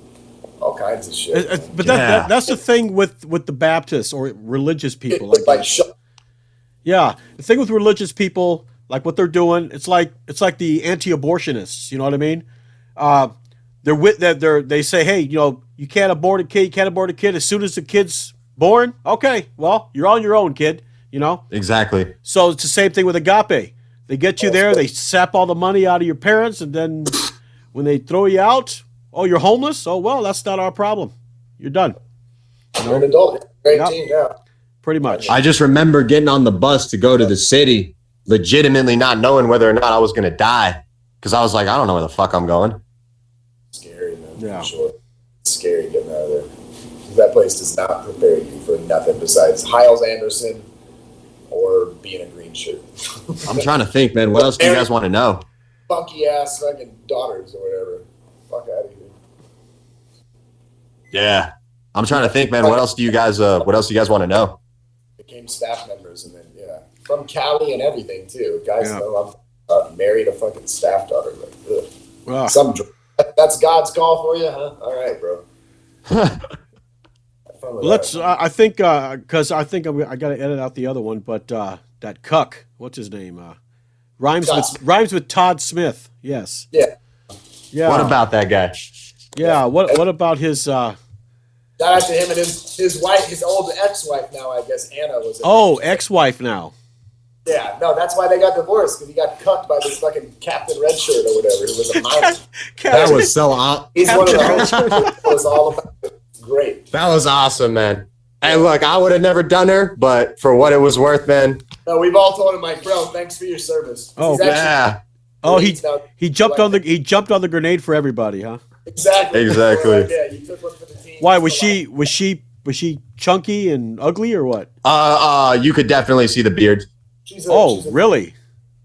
all kinds of shit. But that's the thing with the Baptists or religious people. Yeah, the thing with religious people, like what they're doing, it's like the anti-abortionists. You know what I mean? They say, hey, you can't abort a kid. You can't abort a kid as soon as the kid's born. Okay, well, you're on your own, kid. Exactly. So it's the same thing with Agape. They get you there, they sap all the money out of your parents, and then when they throw you out, oh, you're homeless? Oh, well, that's not our problem. You're done. You're an adult. You're 18 now. Pretty much. I just remember getting on the bus to go to the city, legitimately not knowing whether or not I was going to die. Because I was like, I don't know where the fuck I'm going. Scary, man. Yeah. For sure. It's scary getting out of there. That place does not prepare you for nothing besides Hiles Anderson or being a green shirt. I'm trying to think, man. What else do you guys want to know? Funky ass fucking daughters or whatever. Fuck out of here. Yeah. I'm trying to think, man. What else do you guys want to know? Became staff members and then, from Cali and everything too. Guys know I'm married a fucking staff daughter. Like, Wow. That's God's call for you, huh? All right, bro. I think because I think I got to edit out the other one, but that cuck, what's his name? Rhymes with Todd Smith. Yes. Yeah. Yeah. What about that guy? Yeah. What about his? Shout out to him and his wife, his old ex-wife now, I guess Anna was. Ex-wife now. Yeah, no, that's why they got divorced, because he got cucked by this fucking Captain Red Shirt or whatever, who was a minor. That was so awesome. He's one of the homies. Was all about it. Great. That was awesome, man. Hey, look, I would have never done her, but for what it was worth, man. No, we've all told him, like, bro, thanks for your service. Oh, yeah. Oh, he jumped on the grenade for everybody, huh? Exactly. Yeah, you took one for the team. Why was she chunky and ugly or what? You could definitely see the beard. She's really?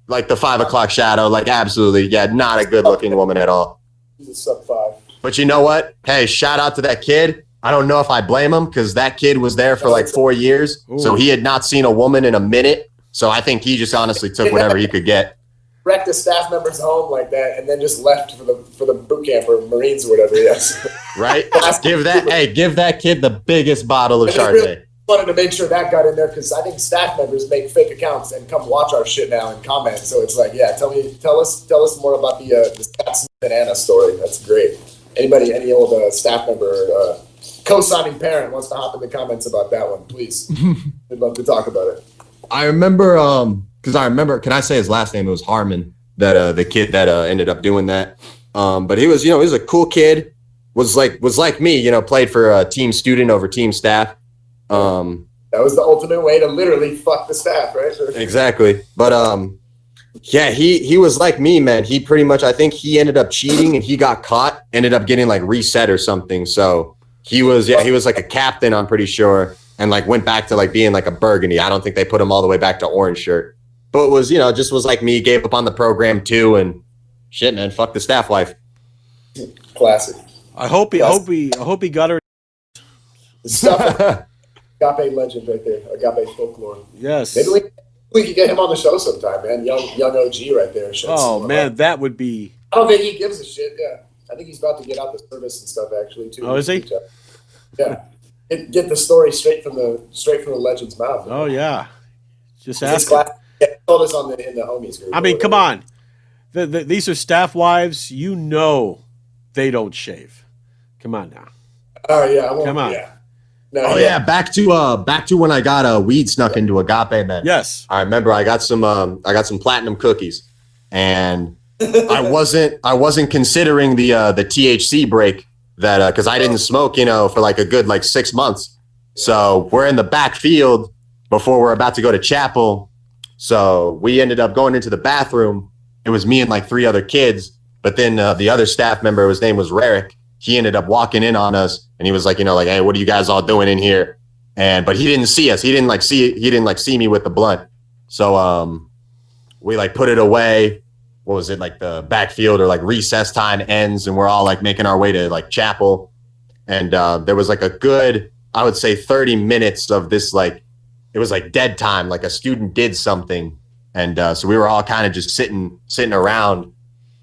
Like the 5 o'clock shadow, like absolutely. Yeah, not a good looking woman at all. She's a sub-5. But you know what? Hey, shout out to that kid. I don't know if I blame him because that kid was there for like 4 years. Ooh. So he had not seen a woman in a minute. So I think he just honestly took whatever he could get. Wrecked a staff member's home like that and then just left for the boot camp or Marines or whatever, yes. Right? give that kid the biggest bottle of Chardonnay. Really wanted to make sure that got in there because I think staff members make fake accounts and come watch our shit now and comment. So it's like, yeah, tell us more about the Scott Smith and Anna story. That's great. Any old staff member or co-signing parent wants to hop in the comments about that one, please. We'd love to talk about it. I remember, can I say his last name? It was Harmon, that the kid that ended up doing that. But he was, he was a cool kid. Was like me, played for team student over team staff. That was the ultimate way to literally fuck the staff, right? Exactly. But yeah, he was like me, man. He pretty much, I think he ended up cheating and he got caught, ended up getting like reset or something. So he was like a captain, I'm pretty sure, and like went back to like being like a burgundy. I don't think they put him all the way back to orange shirt. But it was, just was like me, gave up on the program too, and shit, man, fuck the staff wife. Classic. I hope he got her. Stuff. Agape legend right there. Agape folklore. Yes. Maybe we could get him on the show sometime, man. Young OG right there. Oh man, that would be. I don't think he gives a shit. Yeah, I think he's about to get out the service and stuff actually too. Oh, is he? Yeah. Get the story straight from the legend's mouth. Oh yeah. Just ask. Yeah, told us in the homies group. I mean, come on. These are staff wives. They don't shave. Come on now. Oh yeah. Come on. Yeah. No, yeah. Back to when I got weed snuck into Agape, man. Yes. I remember I got some platinum cookies, and I wasn't considering the THC break that because I didn't smoke, for like a good 6 months. So we're in the back field before we're about to go to chapel. So we ended up going into the bathroom. It was me and like 3 other kids, but then the other staff member, his name was Rarick. He ended up walking in on us, and he was like, hey, what are you guys all doing in here? But he didn't see us. He didn't see me with the blunt. So we like put it away. What was it, like the backfield or like recess time ends, and we're all like making our way to like chapel. And there was like a good, I would say 30 minutes of this, like, it was like dead time. Like a student did something, And so we were all kind of just sitting around,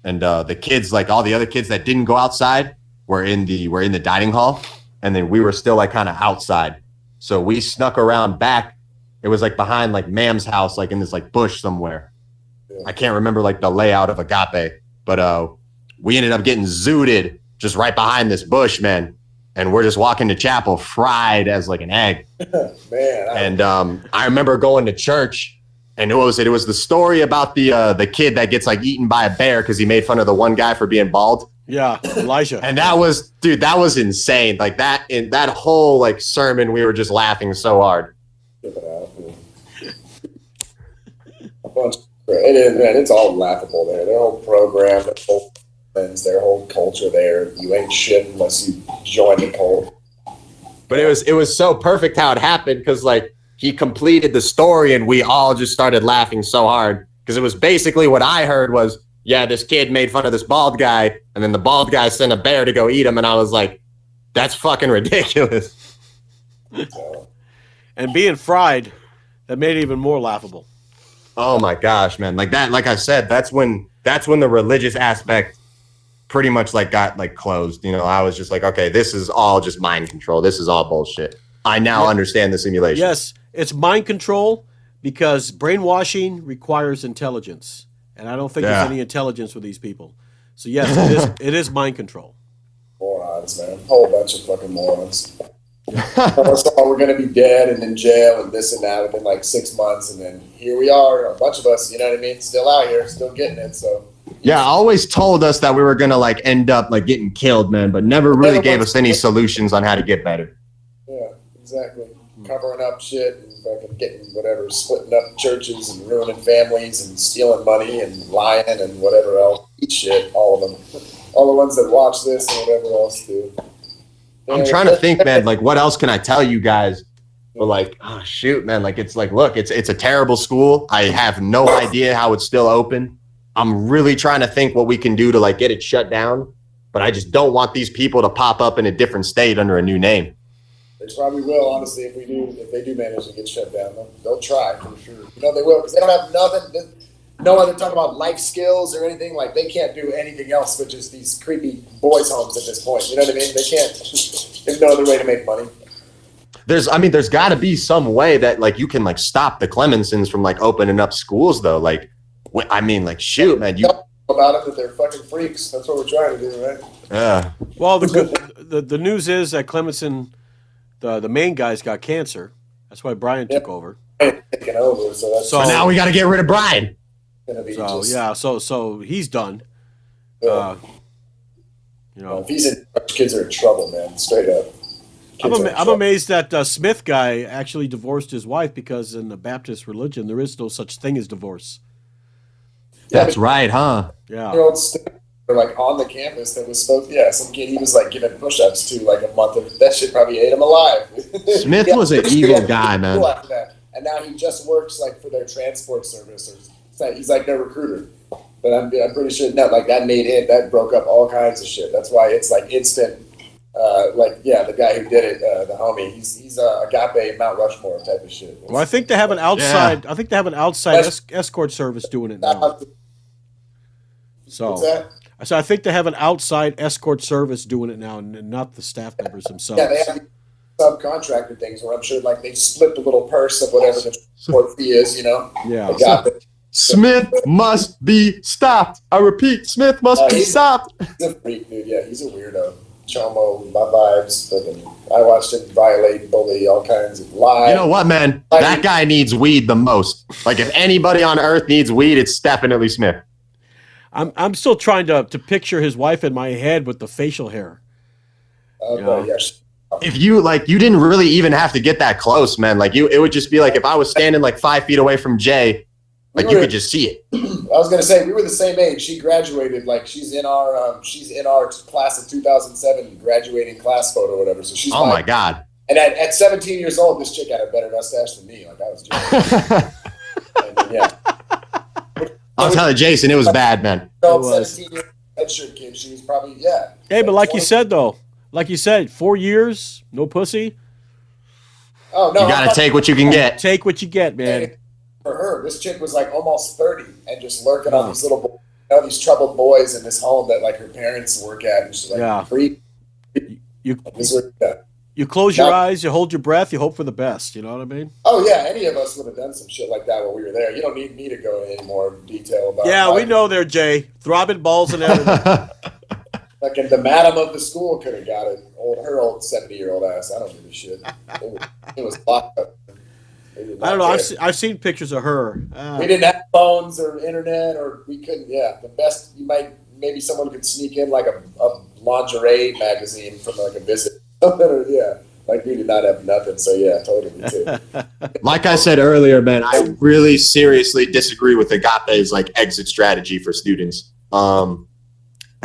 and the kids, like all the other kids that didn't go outside, were in the dining hall, and then we were still like kind of outside. So we snuck around back. It was like behind like Mam's house, like in this like bush somewhere. I can't remember like the layout of Agape, but we ended up getting zooted just right behind this bush, man. And we're just walking to chapel fried as like an egg. Man. And I remember going to church, and what was it? It was the story about the kid that gets like eaten by a bear because he made fun of the one guy for being bald. Yeah, Elijah. And that was insane. Like that in that whole like sermon, we were just laughing so hard. It is, man. It's all laughable there. Their whole program, their whole friends, their whole culture there. You ain't shit unless you join the cult. But it was so perfect how it happened, because like he completed the story and we all just started laughing so hard, because it was basically what I heard was, yeah, this kid made fun of this bald guy, and then the bald guy sent a bear to go eat him, and I was like, that's fucking ridiculous. And being fried, that made it even more laughable. Oh my gosh, man. Like that, like I said, that's when the religious aspect pretty much like got like closed. You know, I was just like, okay, this is all just mind control. This is all bullshit. I now understand the simulation. Yes, it's mind control, because brainwashing requires intelligence. And I don't think there's any intelligence with these people. So yes, it is mind control. Morons, man. A whole bunch of fucking morons. We're going to be dead and in jail and this and that within like 6 months, and then here we are, a bunch of us, you know what I mean, still out here, still getting it. So yeah, always told us that we were gonna like end up like getting killed, man, but never really gave us any solutions on how to get better. Yeah, exactly. Covering up shit and fucking getting whatever, splitting up churches and ruining families and stealing money and lying and whatever else. Eat shit, all of them. All the ones that watch this and whatever else do. I'm trying to think, man, like what else can I tell you guys? But like, oh shoot, man, like it's like, look, it's a terrible school. I have no idea how it's still open. I'm really trying to think what we can do to like get it shut down, but I just don't want these people to pop up in a different state under a new name. They probably will, honestly, if they do manage to get shut down. They'll try for sure. You know they will, because they don't have nothing. No one to talk about life skills or anything. Like they can't do anything else but just these creepy boys' homes at this point. You know what I mean? They can't. There's no other way to make money. There's got to be some way that like you can like stop the clemesons from like opening up schools though. Like, I mean, like shoot, man, you about it that they're fucking freaks. That's what we're trying to do, right? Yeah. Well, the news is that Clemenson, the main guy's got cancer. That's why Brian took over. Taking over, so now we got to get rid of Brian. So he's done. You know, if he's in, kids are in trouble, man. Straight up. I'm amazed that Smith guy actually divorced his wife, because in the Baptist religion there is no such thing as divorce. That's right, huh? Yeah. Like on the campus that was supposed, some kid he was like giving push-ups to like a month of that shit probably ate him alive. Smith was an evil guy, man. And now he just works like for their transport service, or he's like their recruiter. But I'm pretty sure that broke up all kinds of shit. That's why it's like instant. The guy who did it, the homie, he's Agape Mount Rushmore type of shit. Well, I think they have an outside. I think they have an outside escort service doing it now. So I think they have an outside escort service doing it now, and not the staff members themselves. Yeah, they have subcontractor things where I'm sure like they split the little purse of whatever the transport fee is, you know. Yeah. Smith must be stopped. I repeat, Smith must be stopped. He's a freak, dude. Yeah, he's a weirdo. Chomo, my vibes. I watched him violate, bully, all kinds of lies. You know what, man? That guy needs weed the most. Like, if anybody on earth needs weed, it's definitely Smith. I'm still trying to picture his wife in my head with the facial hair. Yes. If you didn't really even have to get that close, man. Like it would just be like if I was standing like 5 feet away from Jay, like you could just see it. I was gonna say we were the same age. She graduated, like she's in our class of 2007 graduating class photo or whatever. So she's my god. And at 17 years old, this chick had a better mustache than me. Like I was just I'll tell you, Jason, it was bad, man. 17-year headshot kid. She was probably Hey, but like 20. You said though, 4 years, no pussy. Oh no! You gotta take what you can get. Take what you get, man. For her, This chick was like almost 30 and just lurking on these little, these troubled boys in this home that like her parents work at, and she's like, You close your eyes, you hold your breath, you hope for the best. You know what I mean? Oh yeah, any of us would have done some shit like that while we were there. You don't need me to go into any more detail about. Yeah, we know there, Jay. Throbbing balls and everything. Fucking the madam of the school could have got it. Her old 70-year-old ass. I don't give a shit. It was locked up. I don't know. I've seen pictures of her. We didn't have phones or internet, or we couldn't. Yeah, the best maybe someone could sneak in like a lingerie magazine from like a visit. Yeah, like we did not have nothing. So yeah, totally too. Like I said earlier, man, I really seriously disagree with Agape's like exit strategy for students.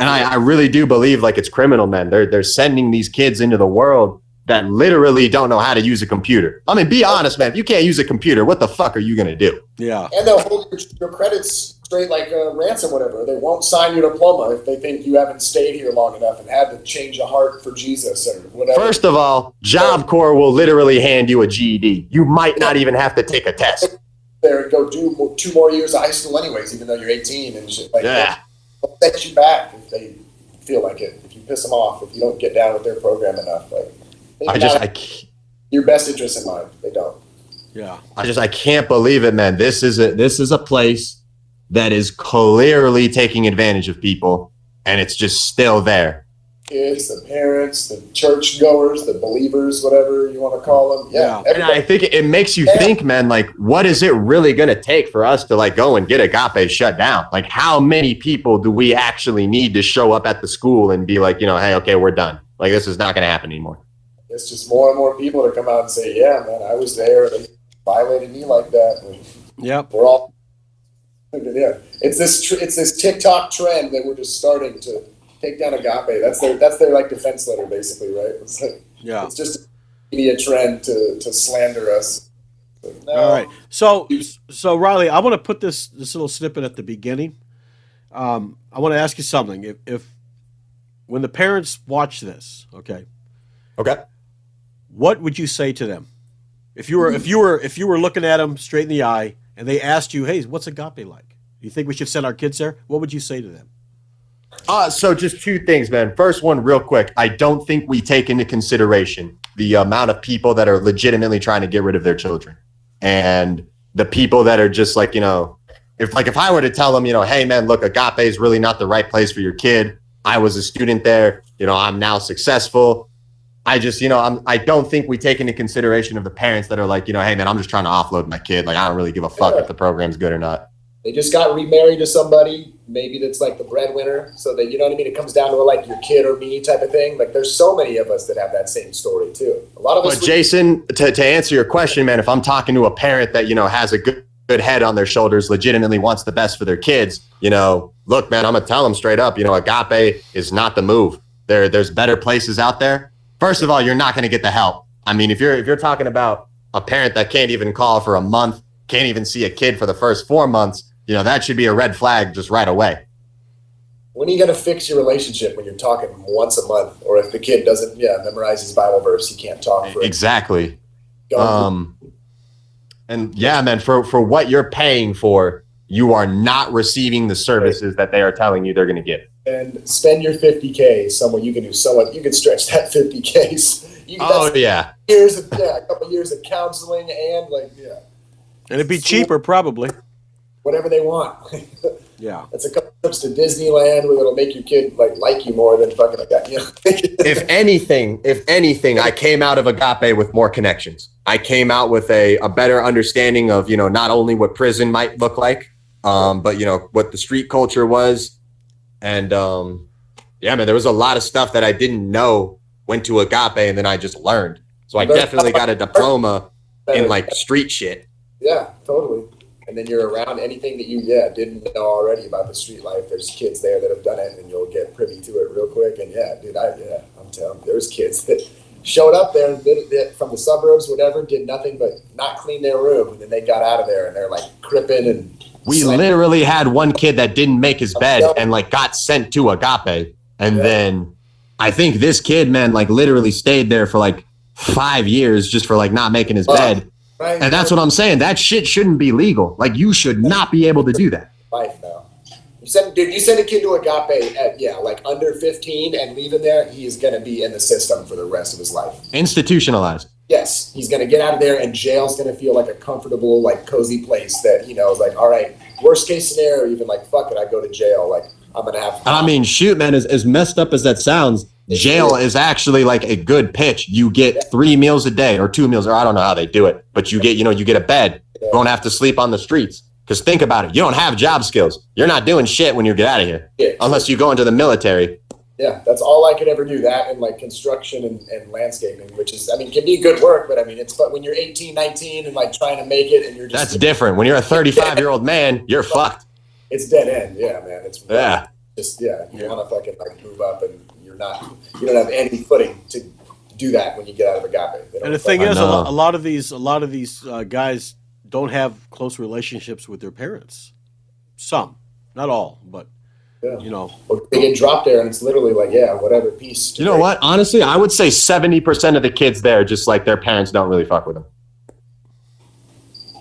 And I really do believe like it's criminal, man. They're sending these kids into the world that literally don't know how to use a computer. I mean, be honest, man. If you can't use a computer, what the fuck are you gonna do? Yeah. And they'll hold your credits straight like a ransom, whatever. They won't sign your diploma if they think you haven't stayed here long enough and had to change a heart for Jesus or whatever. First of all, Job Corps will literally hand you a GED. You might not even have to take a test. There and go do 2 more years of high school anyways, even though you're 18 and shit like that. They'll set you back if they feel like it. If you piss them off, if you don't get down with their program enough, like your best interest in mind. They don't. Yeah. I can't believe it, man. This is a place that is clearly taking advantage of people, and it's just still there. Kids, the parents, the church goers, the believers, whatever you want to call them. Yeah. And I think it makes you think, man, like, what is it really going to take for us to like go and get Agape shut down? Like, how many people do we actually need to show up at the school and be like, hey, okay, we're done. Like, this is not going to happen anymore. It's just more and more people to come out and say, yeah, man, I was there. They violated me like that. Yep. We're all, yeah. It's this TikTok trend that we're just starting to take down Agape. That's their like defense letter, basically, right? It's like, it's just a media trend to slander us. No. All right. So Riley, I want to put this little snippet at the beginning. I want to ask you something. If when the parents watch this, okay, what would you say to them? If you were looking at them straight in the eye and they asked you, "Hey, what's Agape like? Do you think we should send our kids there?" What would you say to them? So just 2 things, man. First one, real quick. I don't think we take into consideration the amount of people that are legitimately trying to get rid of their children, and the people that are just like, if I were to tell them, hey, man, look, Agape is really not the right place for your kid. I was a student there. I'm now successful. I just, I don't think we take into consideration of the parents that are like, hey, man, I'm just trying to offload my kid. Like, I don't really give a fuck if the program's good or not. They just got remarried to somebody, maybe that's like the breadwinner, so that, you know what I mean? It comes down to like your kid or me type of thing. Like, there's so many of us that have that same story too. A lot of us. But Jason, to answer your question, man, if I'm talking to a parent that, has a good head on their shoulders, legitimately wants the best for their kids, look, man, I'm gonna tell them straight up, Agape is not the move. There's better places out there. First of all, you're not going to get the help. I mean, if you're talking about a parent that can't even call for a month, can't even see a kid for the first 4 months, that should be a red flag just right away. When are you going to fix your relationship when you're talking once a month? Or if the kid doesn't memorize his Bible verse, he can't talk for exactly. And yeah, man, for what you're paying for, you are not receiving the services that they are telling you they're going to get. And spend your $50K somewhere you can do somewhat. You can stretch that $50K. A couple of years of counseling and and it'd be cheaper probably. Whatever they want. Yeah, it's a couple trips to Disneyland where it'll make your kid like you more than fucking like that. If anything, I came out of Agape with more connections. I came out with a better understanding of not only what prison might look like, but what the street culture was. And man, there was a lot of stuff that I didn't know went to Agape, and then I just learned. So I definitely got a diploma in like street shit. Yeah, totally. And then you're around anything that you didn't know already about the street life. There's kids there that have done it, and you'll get privy to it real quick. And I'm telling you, there's kids that showed up there and did it from the suburbs, whatever, did nothing but not clean their room, and then they got out of there and they're like cripping and. We literally had one kid that didn't make his bed and like got sent to Agape. And then I think this kid, man, like literally stayed there for like 5 years just for like not making his bed. Right. And that's what I'm saying. That shit shouldn't be legal. Like, you should not be able to do that. Life now. You send a kid to Agape at like under 15 and leave him there, he is going to be in the system for the rest of his life. Institutionalized. Yes, he's going to get out of there, and jail's going to feel like a comfortable, like cozy place that is like, all right, worst case scenario, even like, fuck it, I go to jail. Like, I'm going to have. I mean, shoot, man, as messed up as that sounds, jail is actually like a good pitch. You get 3 meals a day or 2 meals, or I don't know how they do it, but you get a bed. You don't have to sleep on the streets. Because think about it, you don't have job skills. You're not doing shit when you get out of here, unless you go into the military. Yeah, that's all I could ever do. That and like construction and landscaping, which is, can be good work, but but when you're 18, 19 and like trying to make it and you're just. That's different. When you're a 35-year-old man, you're fucked. It's dead end. Yeah, man. It's really just, you want to fucking like move up and you don't have any footing to do that when you get out of Agape. And the thing is, a lot of these guys don't have close relationships with their parents. Some, not all, but Or they get dropped there and it's literally like, whatever, peace. You know what? Honestly, I would say 70% of the kids there, just like their parents don't really fuck with them.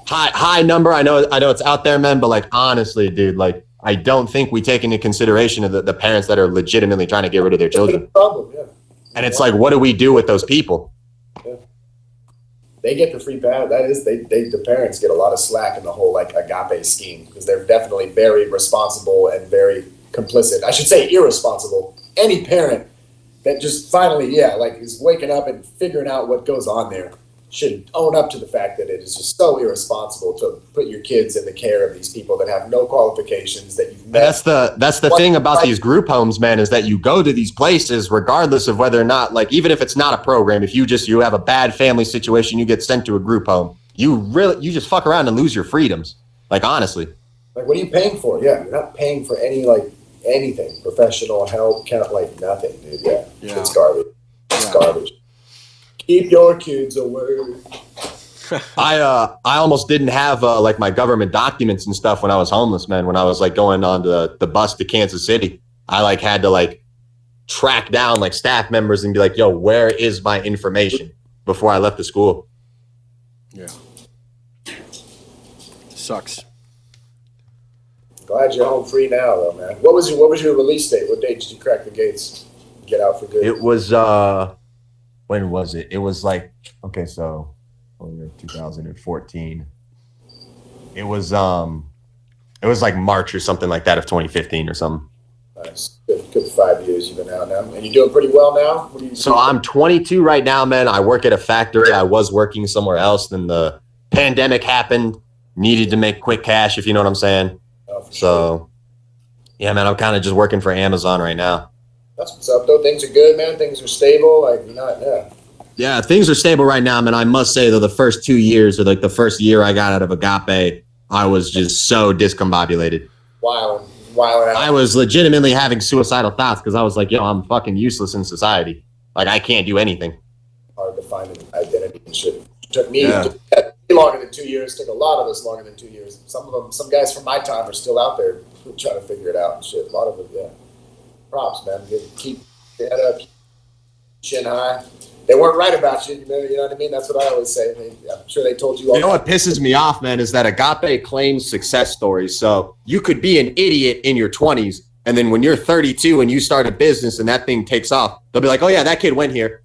High number. I know it's out there, man, but like, honestly, dude, like, I don't think we take into consideration of the parents that are legitimately trying to get rid of their children. Problem, yeah. And it's like, what do we do with those people? Yeah. They get the free pass. That is, the parents get a lot of slack in the whole like Agape scheme because they're definitely very responsible and very complicit. I should say irresponsible. Any parent that just finally, is waking up and figuring out what goes on there should own up to the fact that it is just so irresponsible to put your kids in the care of these people that have no qualifications that you've met. That's the thing about these group homes, man, is that you go to these places regardless of whether or not, like, even if it's not a program, if you have a bad family situation, you get sent to a group home, you just fuck around and lose your freedoms. Like, honestly. Like, what are you paying for? Yeah, you're not paying for any, like, anything. Professional help, like, nothing, dude. Yeah. It's garbage. It's garbage. Keep your kids away. I almost didn't have like my government documents and stuff when I was homeless, man. When I was like going on the bus to Kansas City, I like had to like track down like staff members and be like, "Yo, where is my information?" before I left the school. Yeah, sucks. Glad you're home free now, though, man. What was your release date? What date did you crack the gates? Get out for good. It was when was it? It was like, okay, so 2014. It was like March or something like that of 2015 or something. Nice. Good 5 years you've been out now. And you doing pretty well now? So I'm 22 right now, man. I work at a factory. I was working somewhere else. Then the pandemic happened. Needed to make quick cash, if you know what I'm saying. Oh, for so, sure. Yeah, man, I'm kind of just working for Amazon right now. That's what's up, though. Things are good, man. Things are stable. Like, you're not, Yeah, things are stable right now, man. I must say, though, the first 2 years, or like the first year I got out of Agape, I was just so discombobulated. Wilding out. I was legitimately having suicidal thoughts because I was like, yo, I'm fucking useless in society. Like, I can't do anything. Hard to find an identity and shit. It took me longer than 2 years. It took a lot of us longer than 2 years. Some guys from my time are still out there trying to figure it out and shit. A lot of them, props, man. Keep your head up, chin high. They weren't right about you, you know what I mean? That's what I always say. I'm sure they told you all. You know what pisses me off, man, is that Agape claims success stories. So you could be an idiot in your 20s, and then when you're 32 and you start a business and that thing takes off, they'll be like, oh yeah, that kid went here.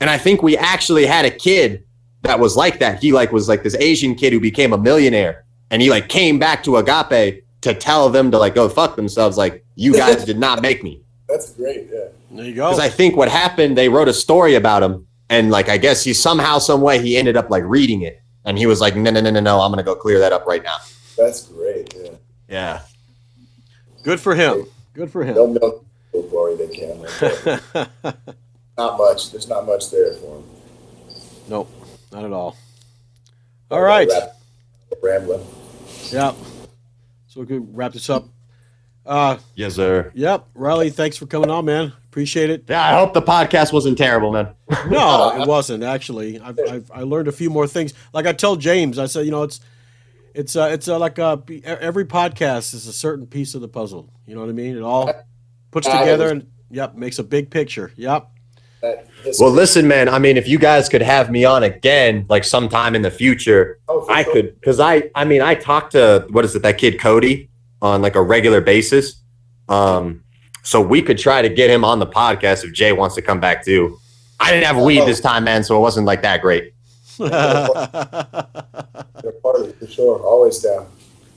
And I think we actually had a kid that was like that. He like was like this Asian kid who became a millionaire, and he like came back to Agape to tell them to like go fuck themselves. Like, you guys did not make me. That's great, yeah. There you go. Because I think what happened, they wrote a story about him, and like I guess he somehow, some way, he ended up like reading it, and he was like, no, I'm gonna go clear that up right now. That's great, yeah. Yeah. Good for him. Good for him. They'll milk the glory they can. Right. Not much. There's not much there for him. Nope, not at all. All right. Rambling. Yeah. So we could wrap this up. Yes, sir. Yep. Riley, thanks for coming on, man. Appreciate it. Yeah, I hope the podcast wasn't terrible, man. No, it wasn't actually. I learned a few more things. Like I tell James, I said, it's like every podcast is a certain piece of the puzzle. You know what I mean? It all puts together and makes a big picture. Yep. that history. Well, listen, man. I mean, if you guys could have me on again, like sometime in the future, I could, because I talked to that kid Cody on like a regular basis. So we could try to get him on the podcast if Jay wants to come back too. I didn't have weed this time, man, so it wasn't like that great. They're part of it, for sure. Always down.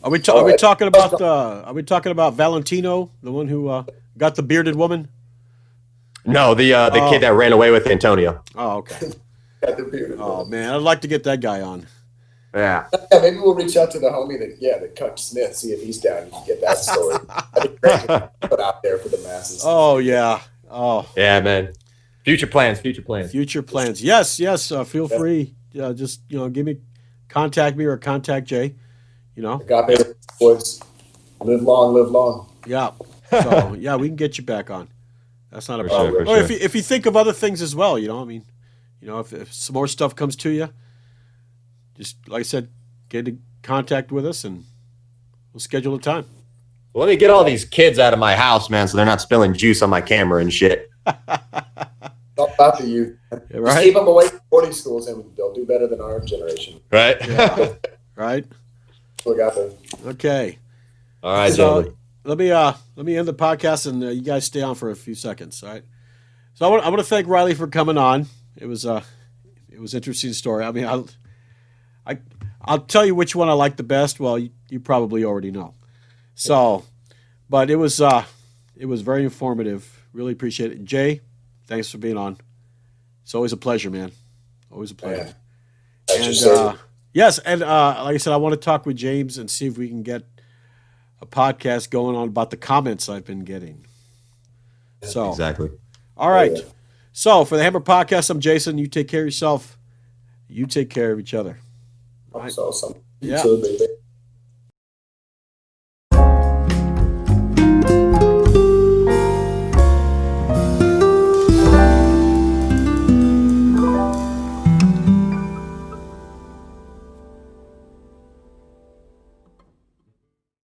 Are we talking about Valentino, the one who got the bearded woman? No, the kid that ran away with Antonio. Oh, okay. Got the bearded Oh man, I'd like to get that guy on. Yeah. Yeah, maybe we'll reach out to the homie that cucked Smith, see if he's down. You can get that story. That'd be great to put out there for the masses. Oh yeah. Oh yeah, man. Future plans. Yes. Feel free. Just contact me or contact Jay. Agape boys, live long. Yeah. So yeah, we can get you back on. That's not a problem. Sure. If you think of other things as well, if some more stuff comes to you, just like I said, get in contact with us and we'll schedule a time. Well, let me get all these kids out of my house, man, so they're not spilling juice on my camera and shit. All about the youth. Right? Just keep them away from boarding schools and they'll do better than our generation. Right? Yeah. Right? Agape. Okay. All right, so let me end the podcast and you guys stay on for a few seconds. All right. So I want to thank Riley for coming on. It was an interesting story. I mean, I'll tell you which one I like the best. Well, you probably already know. So, but it was very informative. Really appreciate it. Jay, thanks for being on. It's always a pleasure, man. Always a pleasure. Yeah. And yes, and like I said, I want to talk with James and see if we can get a podcast going on about the comments I've been getting. So exactly. All right. Yeah. So for the Hammer Podcast, I'm Jason. You take care of yourself. You take care of each other. Awesome. Yeah. You too, baby.